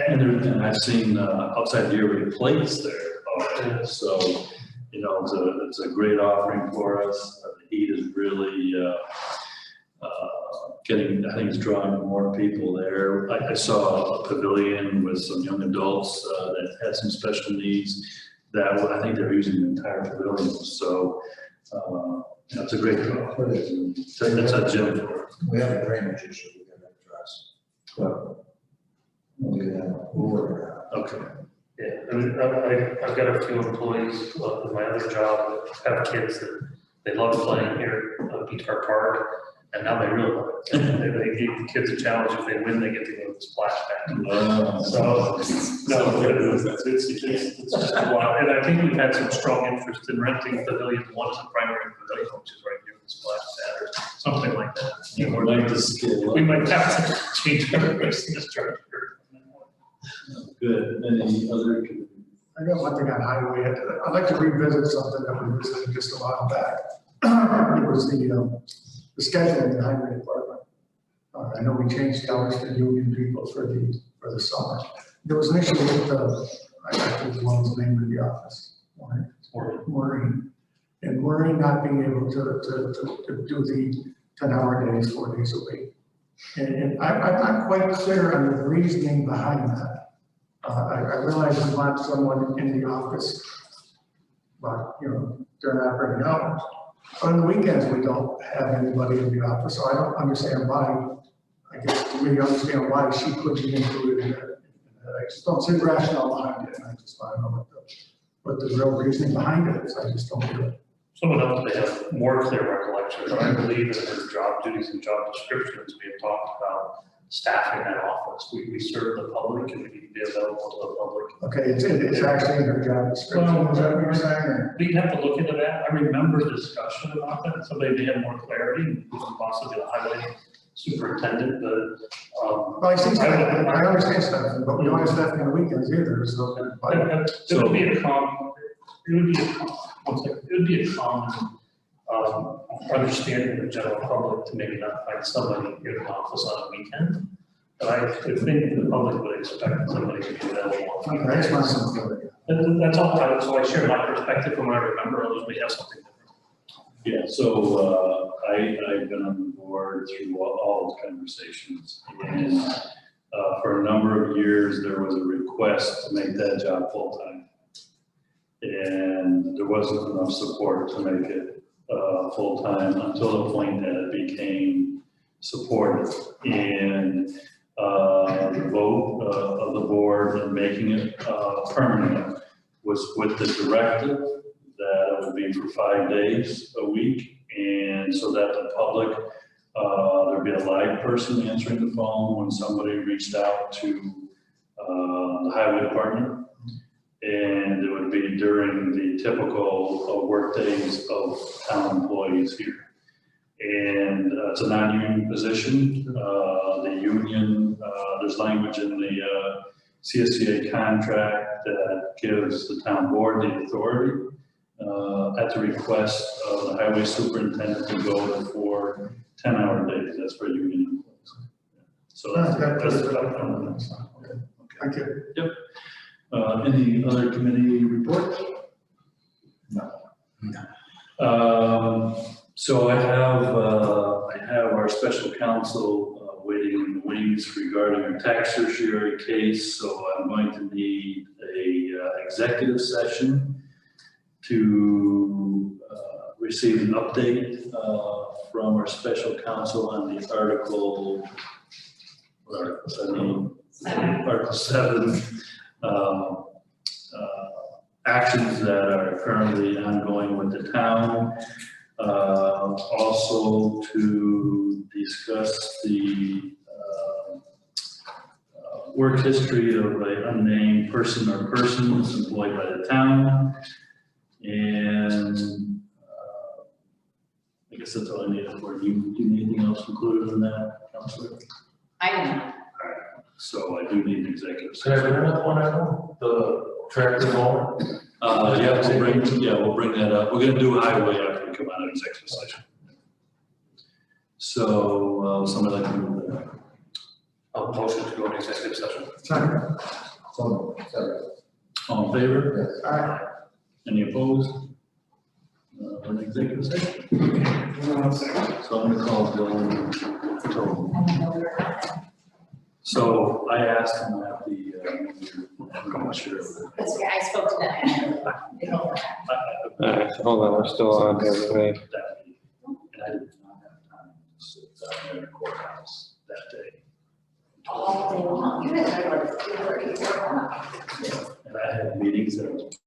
and I've seen outside the area plates there already. So, you know, it's a great offering for us. The heat is really getting, I think it's drawing more people there. I saw a pavilion with some young adults that had some special needs that I think they're using the entire pavilion. So that's a great draw. That's a gym for it. We have a drainage issue we gotta address. But we'll work it out. Okay. Yeah, and I've got a few employees in my other job that have kids that they love playing here at Beach Park Park, and now they really love it. They give the kids a challenge. If they win, they get to go to the splash pad. So, no, it's just wild. And I think we've had some strong interest in renting pavilion one as a primary pavilion, which is right near the splash pad or something like that. Yeah, we're like to scale up. We might have to change our racing structure. Good. Any other? I got one thing on highway. I'd like to revisit something that we visited just a while back. It was the scheduling in the highway department. I know we changed the hours to union people for the summer. There was an issue with I forget the woman's name in the office. Maureen. And Maureen not being able to do the 10-hour days, 4 days a week. And I'm not quite clear on the reasoning behind that. I realize we want someone in the office, but, during operating hours. But on the weekends, we don't have anybody in the office, so I don't understand why. I guess we understand why she couldn't be included in that. I just don't see the rationale behind it, and I just want to know what the real reasoning behind it is. I just don't get it. Someone else may have more clear recollection, but I believe in her job duties and job descriptions, we have talked about staffing that office. We serve the public and we need to be available to the public. Okay, it's actually in her job description, is that what you're saying? Or? We have to look into that. I remember discussion about that. Somebody may have more clarity, possibly the highway superintendent, but. Well, I see, I understand stuff, but we don't have staffing on the weekends either, so. It would be a common understanding of the general public to maybe not find somebody in the office on a weekend. But I think the public would expect somebody to be available. I just want some clarity. That's all, so I share my perspective from what I remember, others may have something different. Yeah, so I've been on the board through all those conversations. And for a number of years, there was a request to make that job full-time. And there wasn't enough support to make it full-time until the point that it became supported. And the vote of the board in making it permanent was with the directive that it would be for 5 days a week. And so that the public, there'd be a live person answering the phone when somebody reached out to the highway department. And it would be during the typical work days of town employees here. And it's a non-union position. The union, there's language in the CSCA contract that gives the town board the authority at the request of the highway superintendent to go to 4 10-hour days. That's for union employees. So that's Okay. Thank you. Yep. Any other committee reports? No. So I have our special counsel waiting in the wings regarding our tax certiorari case. So I'm going to need a executive session to receive an update from our special counsel on the article. What article? Article 7. Actions that are currently ongoing with the town. Also to discuss the work history of an unnamed person or persons employed by the town. And guess that's all I needed for you. Do you need anything else included in that, Counselor? I don't know. So I do need an executive Can I session. bring up one item? The tractor mower? We'll bring that up. We're gonna do highway after we come out of executive session. So, somebody like to move that? A motion to go into executive session. Second. So, sorry. All in favor? All right. Any opposed? We're in executive session. So I'm gonna call Bill. I don't know where it happened. So I asked him at the, I'm not sure. That's okay, I spoke to them. They told me that. Alright, so hold on, we're still on here, wait. That meeting, and I did not have time to sit down in the courthouse that day. All day long. You guys are like 2:30, 4 o'clock. And I had meetings that was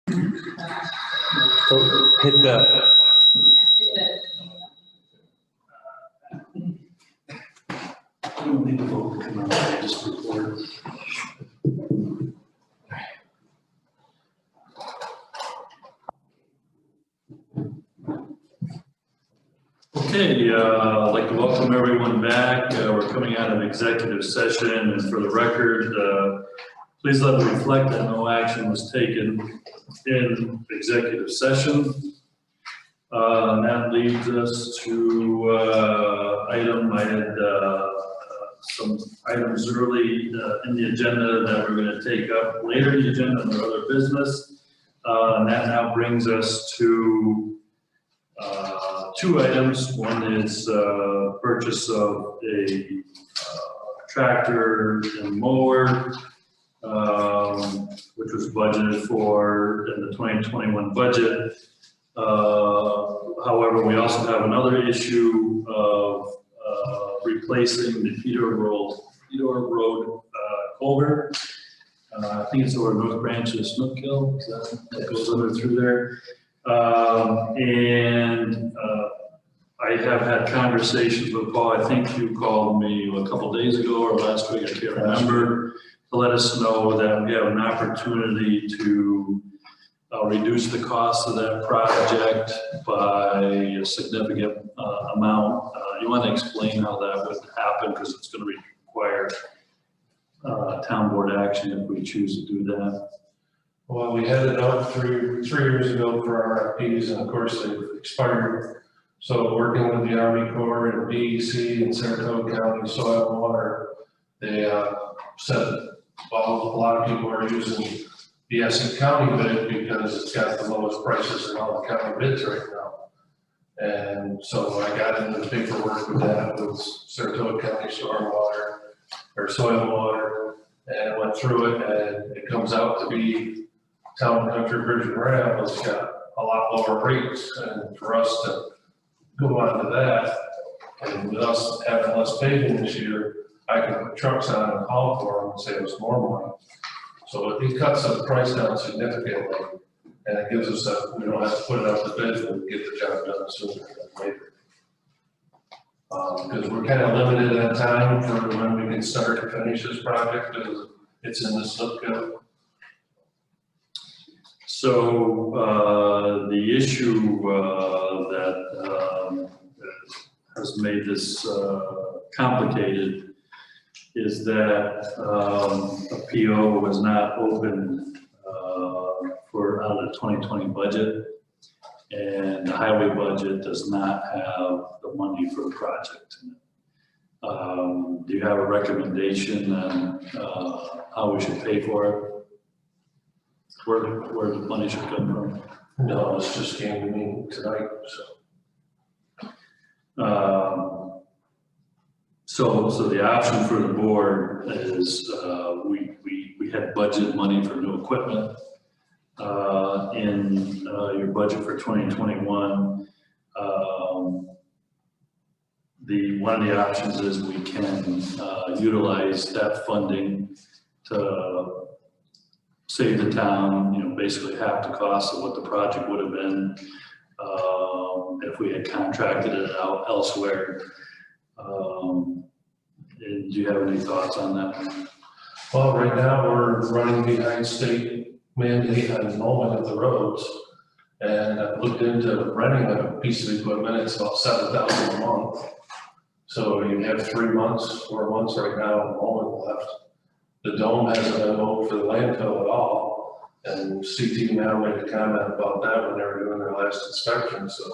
So hit the, I don't need to vote to come out, I just report. Okay, I'd like to welcome everyone back. We're coming out of executive session, and for the record, please let it reflect that no action was taken in executive session. And that leads us to I had some items early in the agenda that we're going to take up later in the agenda under other business. And that now brings us to two items. One is purchase of a tractor and mower, which was budgeted for in the 2021 budget. However, we also have another issue of replacing the Peter Road culvert. I think it's over North Branch of Snookkill, that goes under through there. I have had conversations with Paul. I think you called me a couple days ago or last week, I can't remember, to let us know that we have an opportunity to reduce the cost of that project by a significant amount. You want to explain how that would happen, because it's going to require town board action if we choose to do that. Well, we had it out three years ago for RFPs, and of course they've expired. So working with the Army Corps and DEC and Saratoga County Soil and Water, they said, well, a lot of people are using the Essex County bid because it's got the lowest prices in all the county bids right now. And so I got into the paperwork with that, with Saratoga County Soil and Water, and went through it, and it comes out to be Town Country Bridge and Rail has got a lot lower rates, and for us to go on to that, and with us having less paving this year, I can put trucks on and haul for them and save us more money. So it cuts the price down significantly, and it gives us that, we don't have to put it out to bid and get the job done sooner than later. Because we're kind of limited at time for when we can start to finish this project, because it's in the slip code. So the issue that has made this complicated is that a PO was not opened for out of the 2020 budget, and the highway budget does not have the money for the project. Do you have a recommendation on how we should pay for it? Where the money should come from? No, this just came to me tonight, so. So the option for the board is we had budget money for new equipment in your budget for 2021. One of the options is we can utilize that funding to save the town, basically half the cost of what the project would have been if we had contracted it out elsewhere. And do you have any thoughts on that? Well, right now, we're running behind state mandate on mowing of the roads. And I've looked into renting a piece of equipment, it's about $7,000 a month. So you have 4 months right now of mowing left. The dome hasn't been mowed for the landfill at all. And CT now made a comment about that when they were doing their last inspection, so,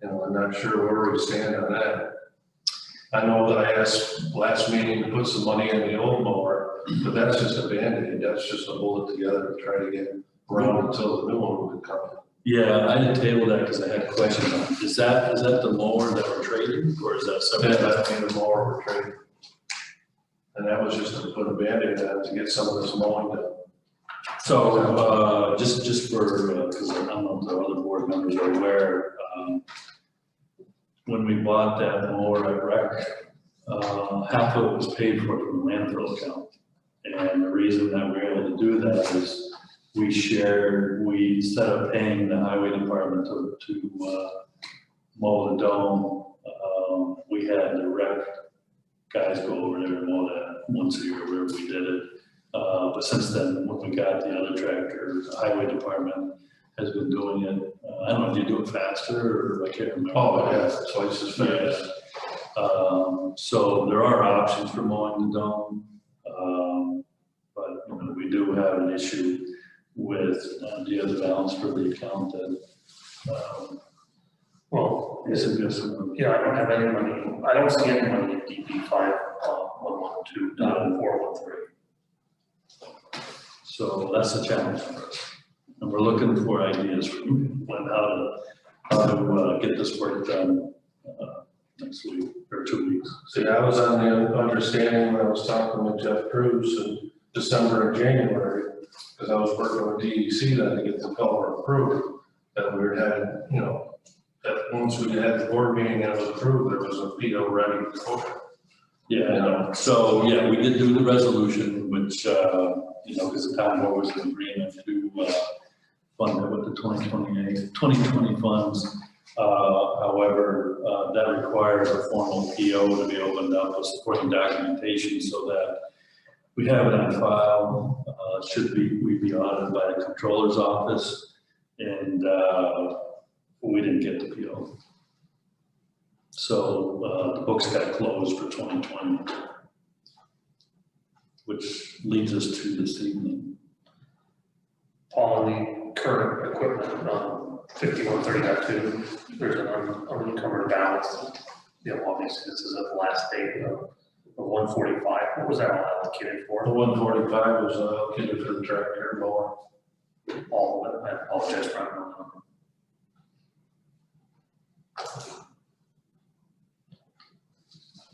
I'm not sure where we stand on that. I know that I asked last meeting to put some money in the old mower, but that's just a Band-Aid, that's just a bullet together to try to get around until the new one would come in. Yeah, I didn't table that because I had a question on it. Is that the mower that we're trading, or is that something? Yeah, that'd be the mower we're trading. And that was just to put a Band-Aid on to get some of this mowing done. So, just for, because I don't know if the other board members are aware, when we bought that mower at Rec, half of it was paid for from the landfill account. And the reason that we were able to do that is we instead of paying the highway department to mow the dome, we had the rec guys go over there and mow that once a year, wherever we did it. But since then, when we got the other tractor, the highway department has been doing it. I don't know, do you do it faster or I can't remember. Oh, yeah, twice as fast. Yes. So there are options for mowing the dome. But, you know, we do have an issue with the other balance for the account that, Well, is a good. yeah, I don't have any money, I don't see any money in DB 5.112.413. So that's the challenge for us. And we're looking for ideas from how to get this work done next week or 2 weeks. See, I was on the understanding when I was talking with Jeff Cruz in December and January, because I was working with DEC then to get the culvert approved, that we were having, you know, that once we had the board meeting and it was approved, there was a PO ready to go. Yeah, so, yeah, we did do the resolution, which, you know, because the town board was in agreement to fund it with the 2020 funds. However, that requires a formal PO to be opened up with supporting documentation so that we have it on file. We'd be audited by the controller's office, and we didn't get the PO. So the books got closed for 2020, which leads us to this evening. On the current equipment, 5130.2, there's an unencumbered balance. You know, obviously this is at the last date of 145. What was that all allocated for? The 145 was allocated for the tractor mower. All of it, I apologize for not knowing.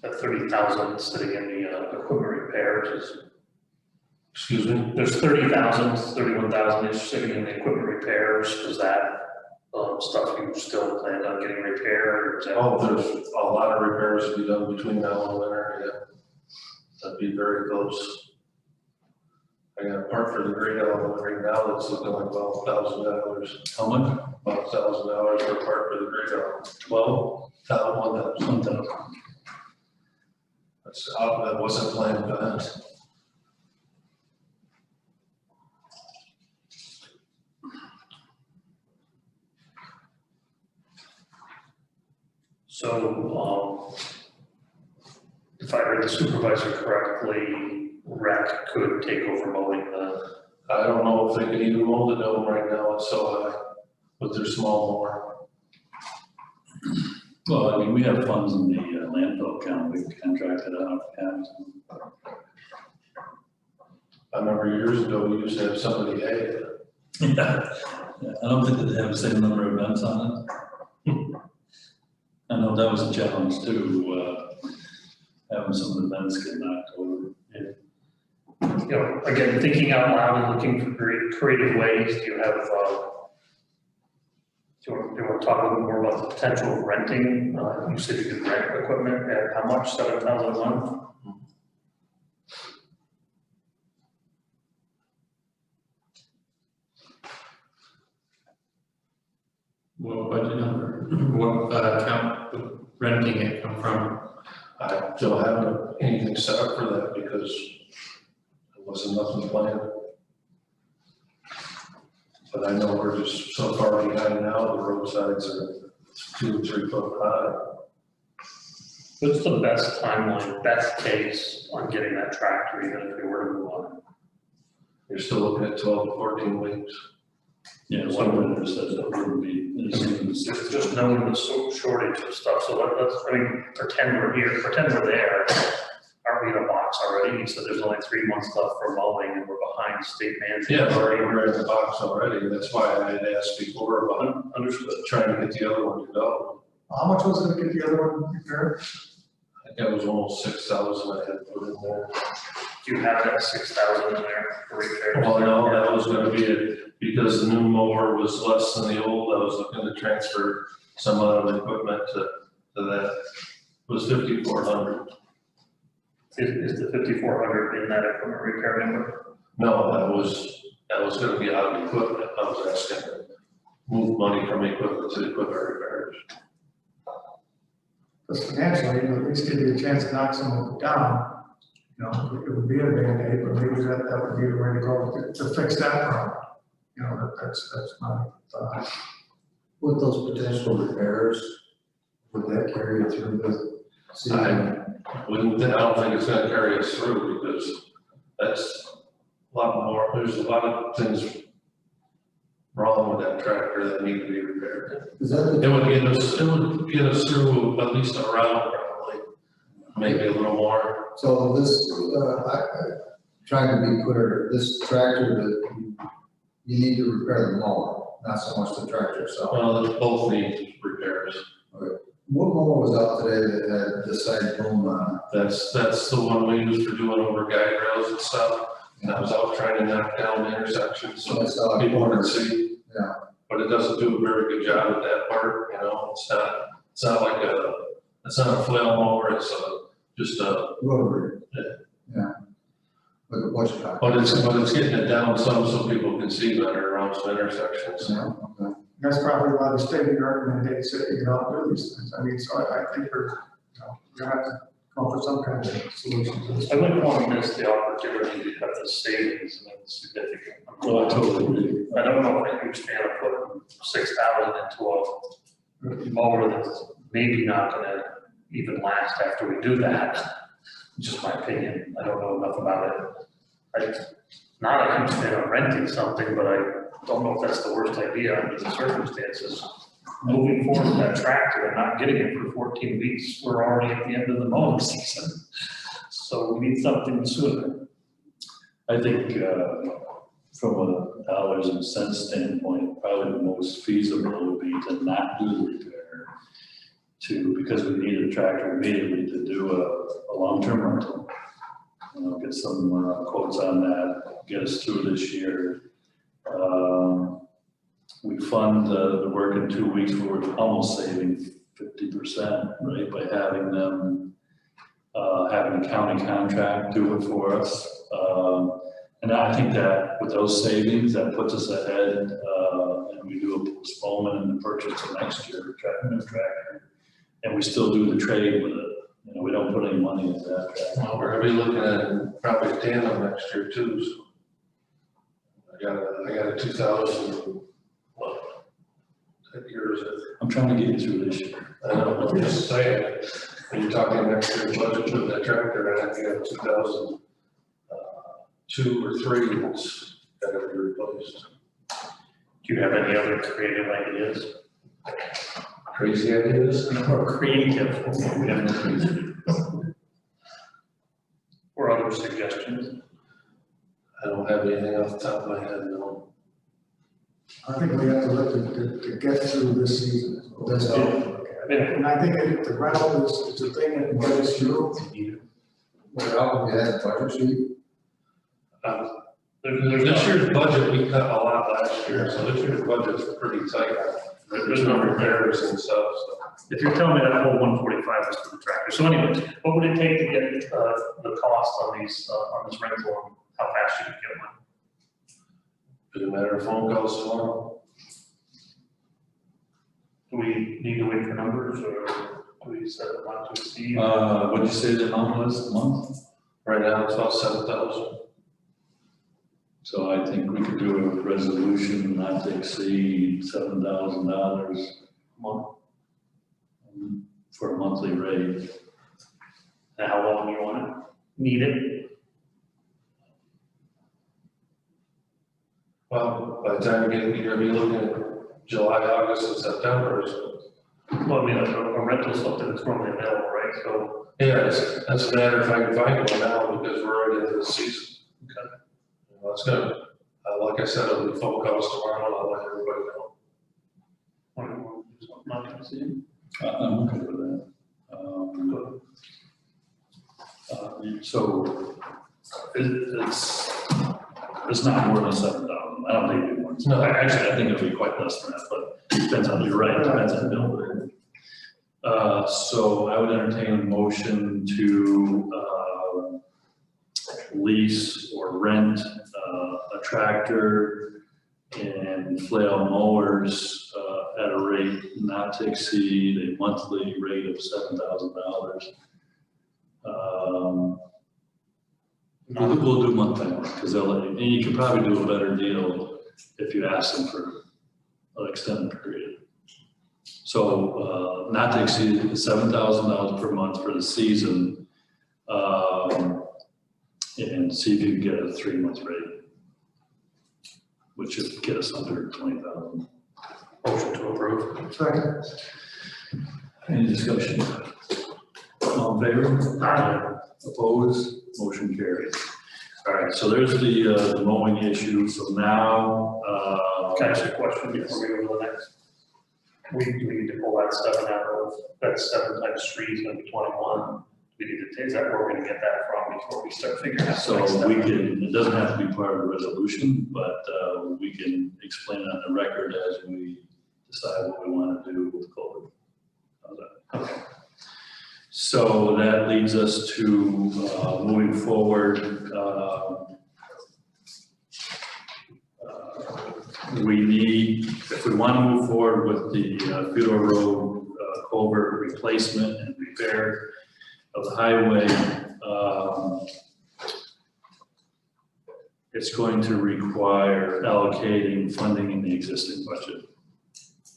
That 30,000 sitting in the equipment repairs is, Excuse me? there's 30,000, 31,000 is sitting in the equipment repairs. Is that stuff you still plan on getting repaired? Or is that? Oh, there's a lot of repairs to be done between now and winter, yeah. That'd be very close. I got a part for the grade element right now that's looking like about $1,000. How much? About $1,000 for a part for the grade element. 12? 1,000. That wasn't planned for that. So, if I heard the supervisor correctly, rec could take over mowing the, I don't know if they could even mow the dome right now, it's so high with their small mower. Well, I mean, we have funds in the landfill account, we contracted out. I remember years ago, we used to have somebody hay it. Yeah, I don't think that they have the same number of events on it. I know that was a challenge too, having some of the events get knocked over. you know, again, thinking out loud and looking for creative ways. Do you have, do you want to talk a little more about the potential of renting? You said you could rent equipment at how much, 7,000 a month? What budget number, what account would renting it come from? I don't have anything set up for that because there wasn't nothing planned. But I know we're just so far behind now, the roadsides are 2 or 3 foot high. What's the best timeline, best case on getting that tractor, even if we were to move on? You're still looking at 12 to 14 weeks. Yeah, one vendor says that wouldn't be. Just knowing the shortage of stuff, so let's, I mean, pretend we're here, pretend we're there. Aren't we in a box already? You said there's only 3 months left for mowing and we're behind state management. Yeah, we're in the box already. That's why I had asked before about Understood. trying to get the other one to go. How much was it to get the other one repaired? I think that was almost 6,000 I had put in there. Do you have that 6,000 in there for repairs? Well, no, that was gonna be it, because the new mower was less than the old, I was looking to transfer some of the equipment to that. It was 5,400. Is the 5,400 in that equipment repair number? No, that was That was gonna be out of equipment, I was asking to move money from equipment to equipment repairs. Because financially, at least give you a chance to knock some of it down. You know, it would be a Band-Aid, but maybe that would be the way to go to fix that problem. You know, that's my thought. With those potential repairs, would that carry it through the season? I don't think it's gonna carry us through because that's a lot more, there's a lot of things wrong with that tractor that need to be repaired. Is that the It would get us through at least a round probably, maybe a little more. So this, trying to be clear, this tractor that you need to repair the mower, not so much the tractor itself. Well, they both need repairs. What mower was out today that had the side boom on it? That's the one we use for doing over guide rails and stuff. And I was out trying to knock down intersections so people can see. Yeah. But it doesn't do a very good job at that part, you know, it's not like it's not a flail mower, it's just a, Rotary. Yeah. Yeah. Like a bush cock. but it's getting it down some so people can see better around some intersections. Yeah, okay. That's probably why the state of New York mandates that you don't do these things. I mean, so I think we're, you know, you have to come up with some kind of solution to this. I wouldn't want to miss the opportunity to have the savings and it's significant. Well, I totally agree. I don't know if a huge fan of putting 6,000 into a mower that's maybe not gonna even last after we do that. Just my opinion, I don't know enough about it. I'm not a huge fan of renting something, but I don't know if that's the worst idea under the circumstances. Moving forward with that tractor and not getting it for 14 weeks, we're already at the end of the mowing season. So we need something sooner. I think, from a dollars and cents standpoint, probably the most feasible would be to not do the repair. Because we need a tractor immediately to do a long-term rental. You know, get some quotes on that, get us through this year. We fund the work in 2 weeks, where we're almost saving 50%, right, by having them, having a county contract do it for us. And I think that with those savings, that puts us ahead, and we do a postponement in the purchase of next year, new tractor. And we still do the trade with it, you know, we don't put any money into that tractor. Well, we're gonna be looking at probably a tandem next year too, so. I got a 2000, what, 10 years. I'm trying to get you through this year. I don't know, I'm just saying, when you're talking next year's budget with that tractor, I think you have 2002 or 3 that's gotta be replaced. Do you have any other creative ideas? Crazy ideas? Or creative? Or other suggestions? I don't have anything off the top of my head, no. I think we have to look to get through this season. That's all. And I think if the rental is the thing that can get us through. Well, we had a budget sheet. This year's budget, we cut a lot last year, so this year's budget's pretty tight. There's no repairs and stuff, so. If you're telling me that whole 145 is for the tractor, so anyways, what would it take to get the cost on these, on this rental, and how fast you can get one? Doesn't matter if phone calls tomorrow. Do we need to wait for numbers, or do we set a amount to exceed? What'd you say the amount was a month? Right now, it's about 7,000. So I think we could do a resolution not to exceed $7,000 a month for a monthly rate. And how long you want it? Need it? Well, by the time you're gonna be looking at July, August, and September, so. Well, I mean, a rental something that's normally available, right? So, Yeah, that's a matter if I can find one now, because we're already into the season. okay. Well, it's gonna, like I said, it'll be phone calls tomorrow, and I'll let everybody know. Not to exceed. I'm okay with that. So it's not more than 7,000. I don't think it'd be more. No. Actually, I think it'll be quite less than that, but depends on, you're right, depends on the builder. So I would entertain a motion to lease or rent a tractor and flail mowers at a rate not to exceed a monthly rate of $7,000. We'll do month by month, because they'll let you, and you can probably do a better deal if you ask them for an extended period. So, not to exceed $7,000 per month for the season, and see if you can get a 3-month rate, which should get us under 20,000. Motion to approve. Second. Any discussion? All in favor? Aye. Opposed? Motion carries. All right, so there's the mowing issue. So now, Can I ask you a question before we go to the next? We need to pull that 7 out of, that 7 times 3 is gonna be 21. We need to, is that where we're gonna get that from before we start figuring out? the next so step? we can, it doesn't have to be part of the resolution, but we can explain on the record as we decide what we want to do with COVID. How's that? Okay. So that leads us to moving forward. We need, if we want to move forward with the Theodore Road culvert replacement and repair of the highway, it's going to require allocating funding in the existing budget.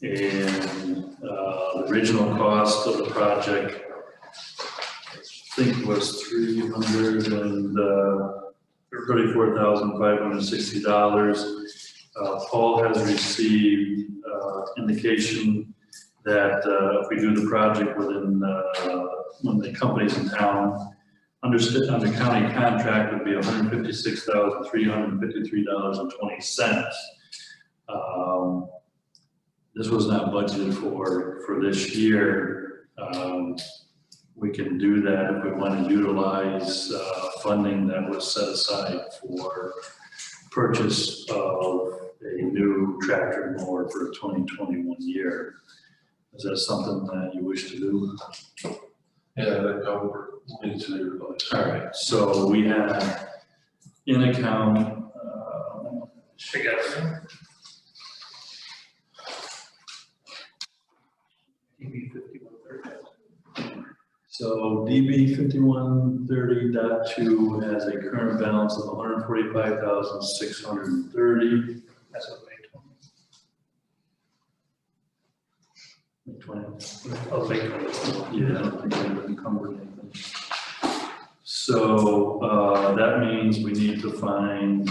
And the original cost of the project, I think, was $34,560. Paul has received indication that if we do the project within one of the companies in town, under county contract would be $156,353.20. This was not budgeted for this year. We can do that if we want to utilize funding that was set aside for purchase of a new tractor mower for the 2021 year. Is that something that you wish to do? Yeah, that culvert needs to be replaced. All right, so we have in account, Together. DB 5130. so DB 5130.2 has a current balance of 145,630. That's what May 20. 20. Oh, May 20. Yeah, I don't think they've encumbered anything. So that means we need to find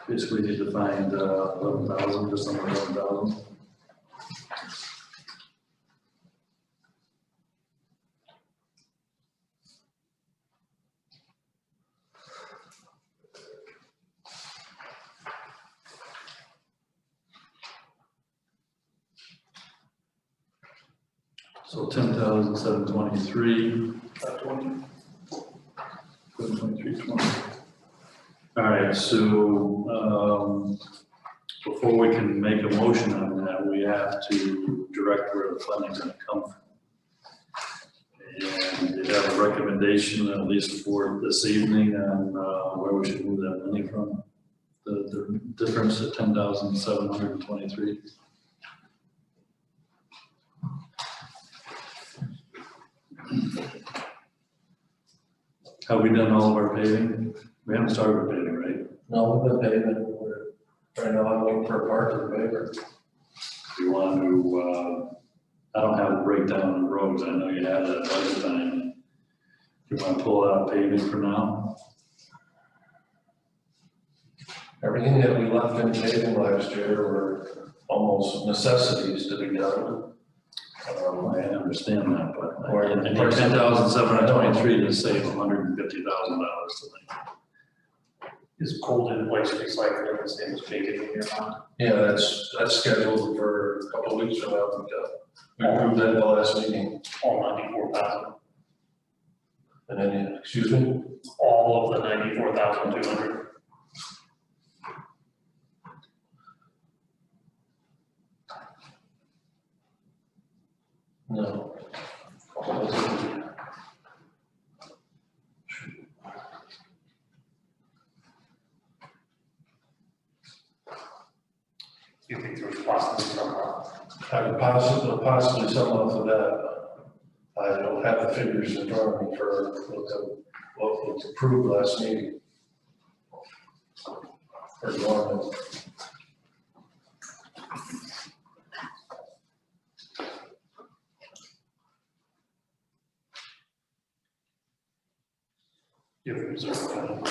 basically need to find 11,000, just under 11,000. So 10,723. 723.20. All right, so before we can make a motion on that, we have to direct where the funding's gonna come from. And you have a recommendation, at least for this evening, on where we should move that money from? The difference of 10,723. Have we done all of our paving? We haven't started with paving, right? No, we've been paving, we're, right now, I'm waiting for a part of the paper. Do you want to, I don't have a breakdown of the roads, I know you have that budget time. Do you want to pull out paving for now? Everything that we left in paving last year were almost necessities to be done. I understand that, but Or- I need 10,723 to save $150,000 tonight. Is cold in place recycling the same as paving in your mind? Yeah, that's scheduled for a couple of weeks from now. We approved that in the last meeting. All 94,000. And then, excuse me? All of the 94,200. No. possibly some off of that. I don't have the figures in front of me for what was approved last meeting. For Norman. You have reserve fund.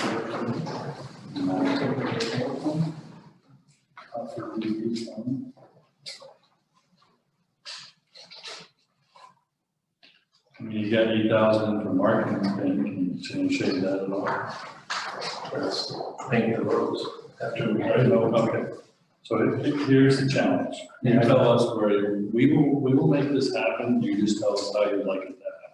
I mean, you got 8,000 for marketing, and can you shave that at all? That's paint the roads after we. I know, okay. So here's the challenge. You tell us where, we will make this happen, you just tell us how you'd like it to happen.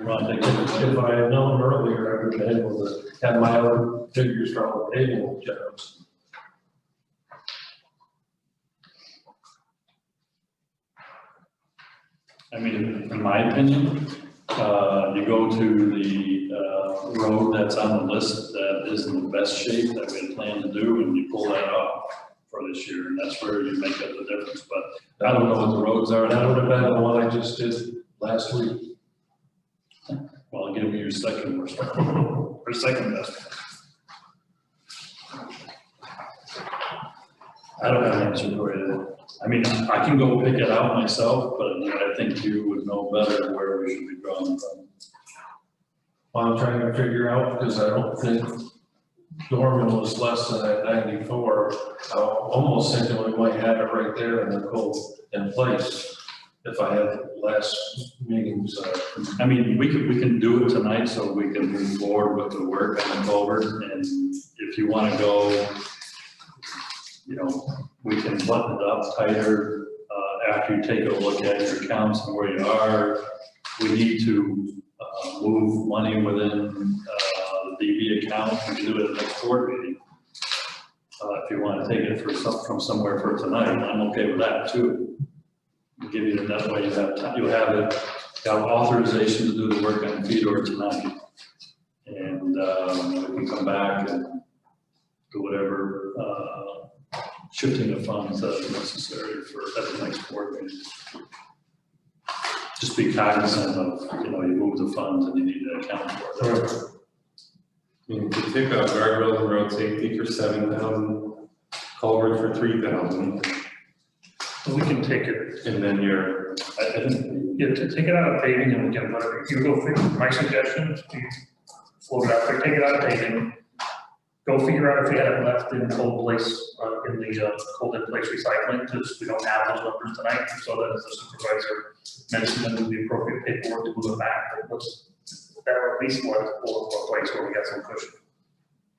You want to take it? If I had known earlier, I would have been able to have my other figures from the paving jobs. I mean, in my opinion, you go to the road that's on the list that is in the best shape that we had planned to do, and you pull that off for this year, and that's where you make up the difference. But I don't know what the roads are. That would have been the one I just did last week. Well, give me your second worst, or second best. I don't have an answer for you. I mean, I can go pick it out myself, but I think you would know better where we should be drawing from. I'm trying to figure out, because I don't think Dorman was less than that 94. I almost thinking we might have it right there in the code in place. If I had last meeting's, I mean, we can do it tonight so we can move forward with the work on the culvert, and if you want to go, you know, we can button it up tighter after you take a look at your accounts and where you are. We need to move money within the DB account. We can do it at the next board meeting. If you want to take it from somewhere for tonight, I'm okay with that too. We'll give you that way. You have authorization to do the work on Fedor tonight, and we can come back and do whatever shifting of funds that is necessary for at the next board meeting. Just be cognizant of, you know, you move the funds and you need to account for it. I mean, if you take out guardrails and road safety for 7,000, culvert for 3,000, So we can take it, and then you're, I think, yeah, to take it out of paving and we can, whatever, you go figure, my suggestion, you float it out there, take it out of paving. Go figure out if you had it left in cold place, in the cold in place recycling, because we don't have those numbers tonight, so that as the supervisor mentioned, then the appropriate paperwork to move it back, but let's, that or at least one place where we got some cushion.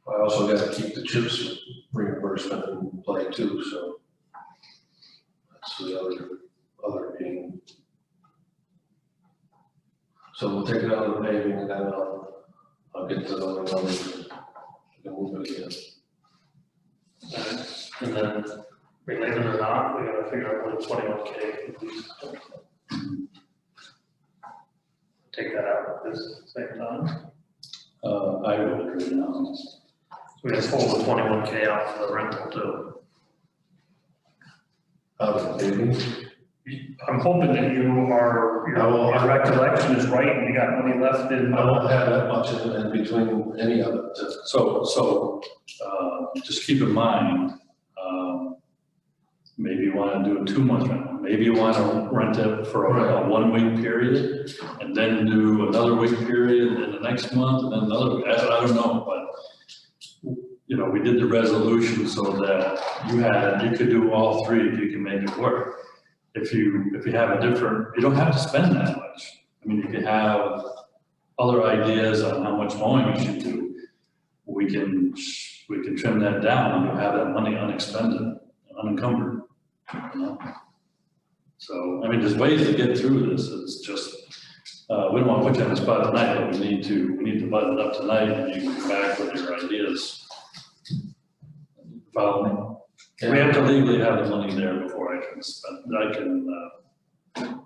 I also got to keep the CHIPS reimbursement in play too, so that's the other being. So we'll take it out of the paving, and then I'll get to the other numbers and move it again. And then, related or not, we gotta figure out what the 21K, please. Take that out at this same time. I would agree now. So we gotta pull the 21K out for the rental too. Out of the paving, I'm hoping that your recollection is right and you got money left in. I won't have that much in between any of it. So just keep in mind, maybe you want to do a 2-month rental. Maybe you want to rent it for a 1-week period and then do another week period and the next month and then another week. I don't know, but you know, we did the resolution so that you could do all three if you can make it work. If you have a different, you don't have to spend that much. I mean, you can have other ideas on how much mowing you should do. We can trim that down and you'll have that money unexpended, unencumbered, you know? So, I mean, there's ways to get through this. It's just, we don't want to put you on the spot tonight, but we need to button it up tonight and you can come back with your ideas. Follow me? We have to legally have the money there before I can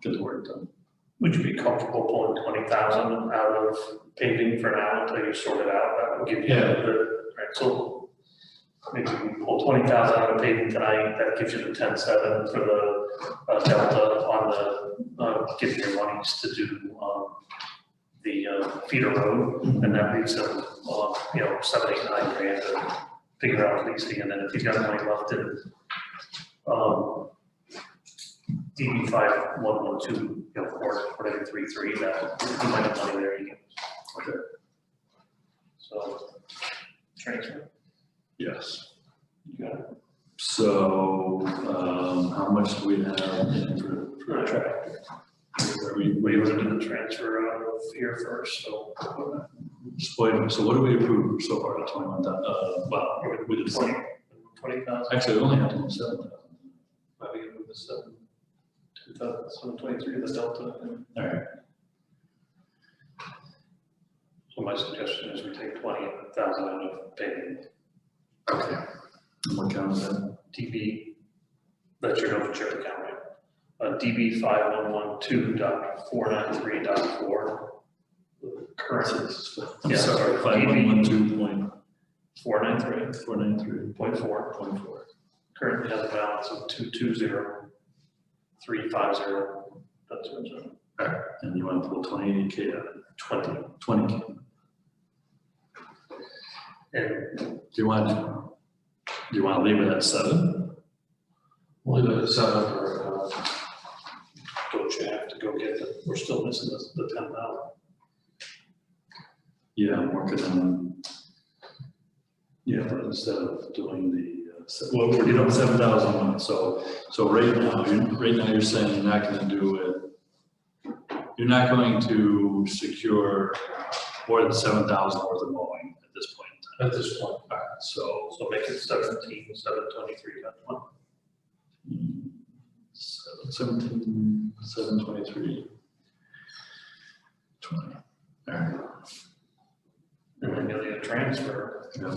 get the work done. Would you be comfortable pulling 20,000 out of paving for now until you sort it out? That would give you right, so maybe you pull 20,000 out of paving tonight, that gives you the 10.7 for the delta on the, getting your monies to do, the feeder road, and that leaves him, 7, 8, 9 grand to figure out leasing, and then if he's got money left in, DB 5112, 433, that he might have money there, you can. Okay. So, transfer. Yes. You got it. So, how much do we have in for a tractor? We were going to transfer out of here first, so. Spoiler, so what do we approve so far, 21,000, well, we did 20,000. actually, we only have to do 7,000. Might be able to set 2023, the delta. All right, So my suggestion is we take 20,000 out of payment. okay. And what count is that? DB, that's your health insurance account, right? DB 5112.493.4. Current. I'm Yeah, sorry, sorry, 5112.493. 493.4. Currently has a balance of 220,350. That's what I'm All right, and you want to pull 28K out of it? 20K. And Do you want to leave it at 7? we'll leave it at 7 for, don't you have to go get the, we're still missing the 10,000. Yeah, I'm working on, but instead of doing the, well, we're doing 7,000, so right now you're saying you're not gonna do it, you're not going to secure more than 7,000 worth of mowing at this point in time. At this point. All right, so, So make it 17, 723, that's one. 17, 723, 20, all right. And then you'll need a transfer Yeah.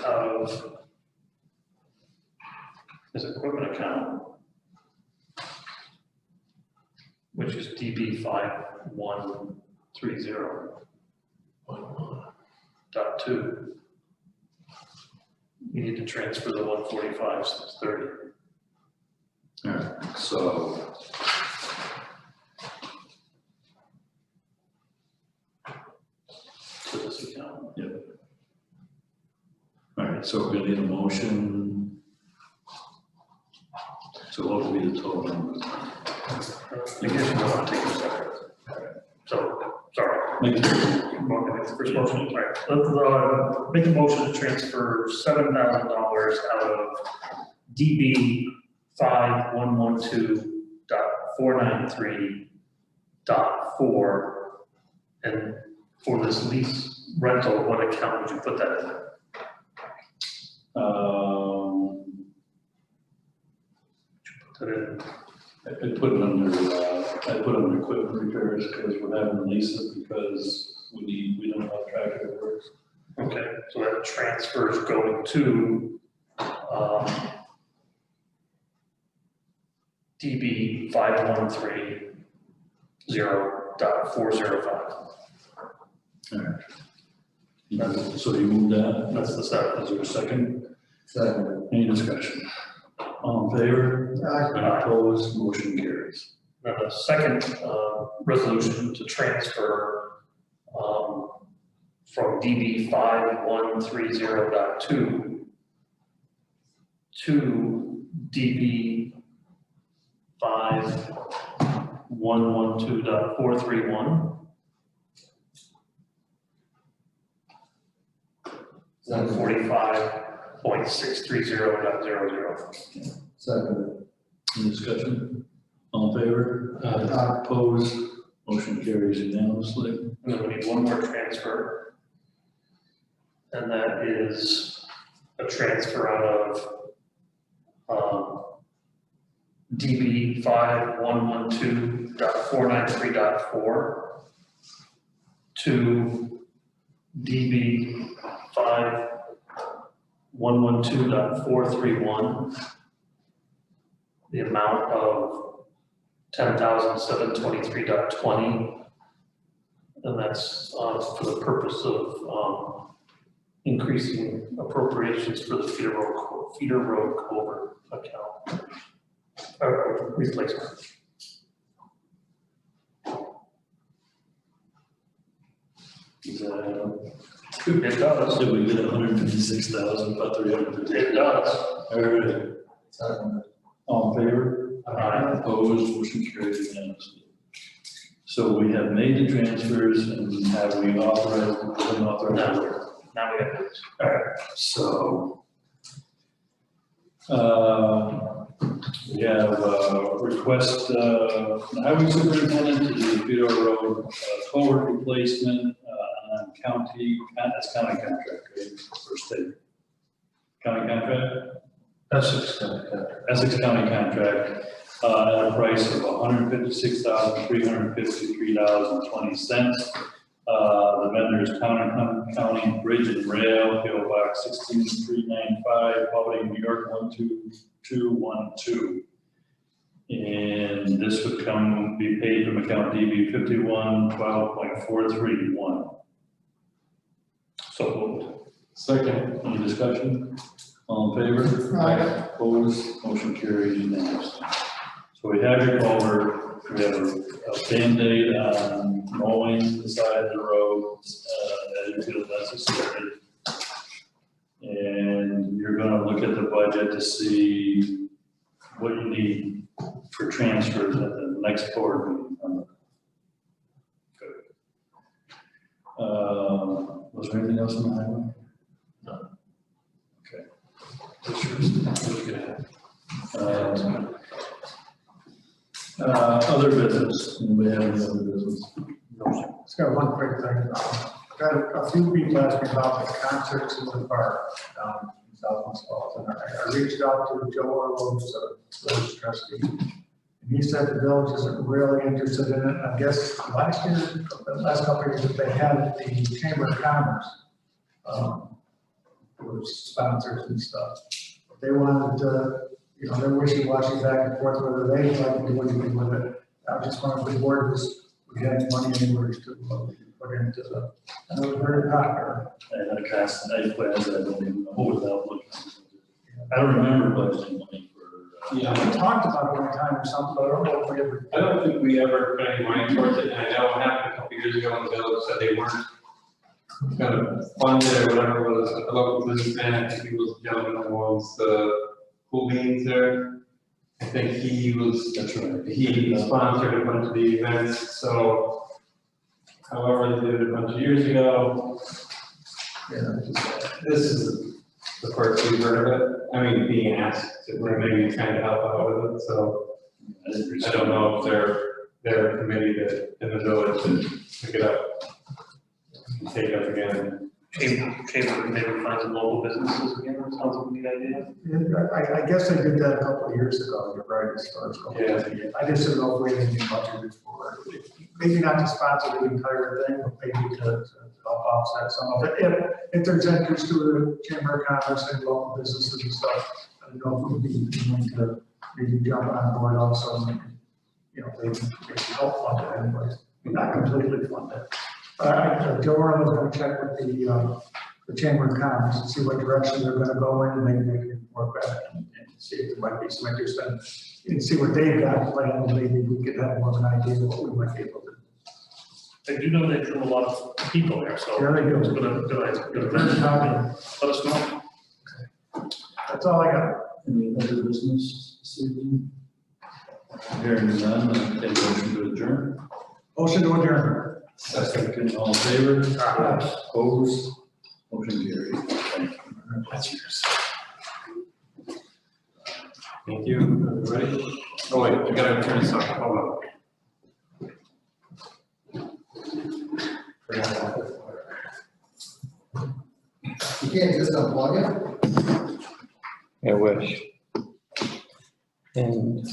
of his equipment account, which is DB 5130.2. You need to transfer the 145,630. All right, so. To this account. All right, so we're gonna need a motion. So what would be the total number? I guess you don't want to take a separate. So, sorry. Make it- First motion, all right, let's, make a motion to transfer $7,000 out of DB 5112.493.4. And for this lease rental, what account would you put that in? Put it in, I put it under, equipment repairs because we're having to lease it because we don't have a tractor that works. okay, so that transfer is going to, DB 5130.405. All right. So you moved that, That's the seven. is there a second? Second. Any discussion? All in favor? Aye. Opposed, motion carries. Then the second resolution to transfer from DB 5130.2 to DB 5112.431. 145.630.00. Second. Any discussion? All in favor? Opposed, motion carries unanimously. And then we need one more transfer. And that is a transfer out of DB 5112.493.4 to DB 5112.431. The amount of 10,723.20. And that's for the purpose of increasing appropriations for the feeder road culvert account. replacement. It does. Did we get 156,000, about 350? It does. All right. All in favor? Aye. Opposed, motion carried unanimously. So we have made the transfers and have we authorized, unauthorized? Now we have this. All right, so, we have a request, highway superintendent to do Vito Road, culvert replacement, on county, that's county contract, right, or state? County contract? Essex County contract. Essex County contract, at a price of $156,353.20. The vendor is County Bridge and Rail, PO Box 16395, Albany, New York 12212. And this would be paid from account DB 5112.431. So moved. Second. Any discussion? All in favor? Aye. Opposed, motion carries unanimously. So we have your culvert, we have a Band-Aid on mowing the side of the road, that you feel necessary. And you're gonna look at the budget to see what you need for transfers at the next board meeting. Good. Was there anything else on the highway? No. Okay. Other business, anybody have any other business? Just got one quick thing. Got a few people asked me about the concerts in the park down in Southwest Falls. And I reached out to Joe Orlo's village trustee. And he said the village isn't really interested in it. I guess the last couple of years that they had the Chamber of Commerce, was sponsors and stuff. But they wanted to, they're wishy-washy back and forth whether they'd like to do anything with it. I just wanted the board was, we had money anywhere to put into the, and it was very popular. I had a cast, I plans that I don't even know without looking. I don't remember budgeting money for. We talked about it one time or something, but I don't know if we ever. I don't think we ever put any money towards it, and I know it happened a couple years ago in the village, said they weren't kind of funded or whatever, was a local businessman, I think he was the gentleman who owns the pool beans there. I think he was, That's right. he sponsored a bunch of the events, so however, they did it a bunch of years ago. Yeah. This is the first we've heard of it, I mean, being asked to maybe trying to help out with it, so I don't know if they're committee to, in the village to pick it up and take up again. Chamber maybe find some local businesses again, that sounds like a neat idea. Yeah, I guess I did that a couple of years ago, you're right, as far as going. Yeah. I just didn't know if we had anything budgeted for it. Maybe not to sponsor the entire thing, but maybe to help offset some of it. If there's interest to the Chamber of Commerce and local businesses and stuff, I don't know if we'd be willing to maybe jump on board also, and, maybe help fund it anyways, not completely fund it. Joe Orlo's gonna check with the Chamber of Commerce and see what direction they're gonna go in, and maybe they can work back and see if there might be some interest and see what they've got planned, and maybe we could have more of an idea of what we might be able to do. I do know they drew a lot of people there, so. There they go. It's good event. Let us know. That's all I got. Any other business this evening? Hearing none, I take a motion to adjourn. Motion to adjourn. Second, all in favor? Aye. Opposed? Motion carried. Thank you. That's yours. Thank you, everybody. Oh wait, I gotta turn this off, hold on. You can't just unplug it? I wish. And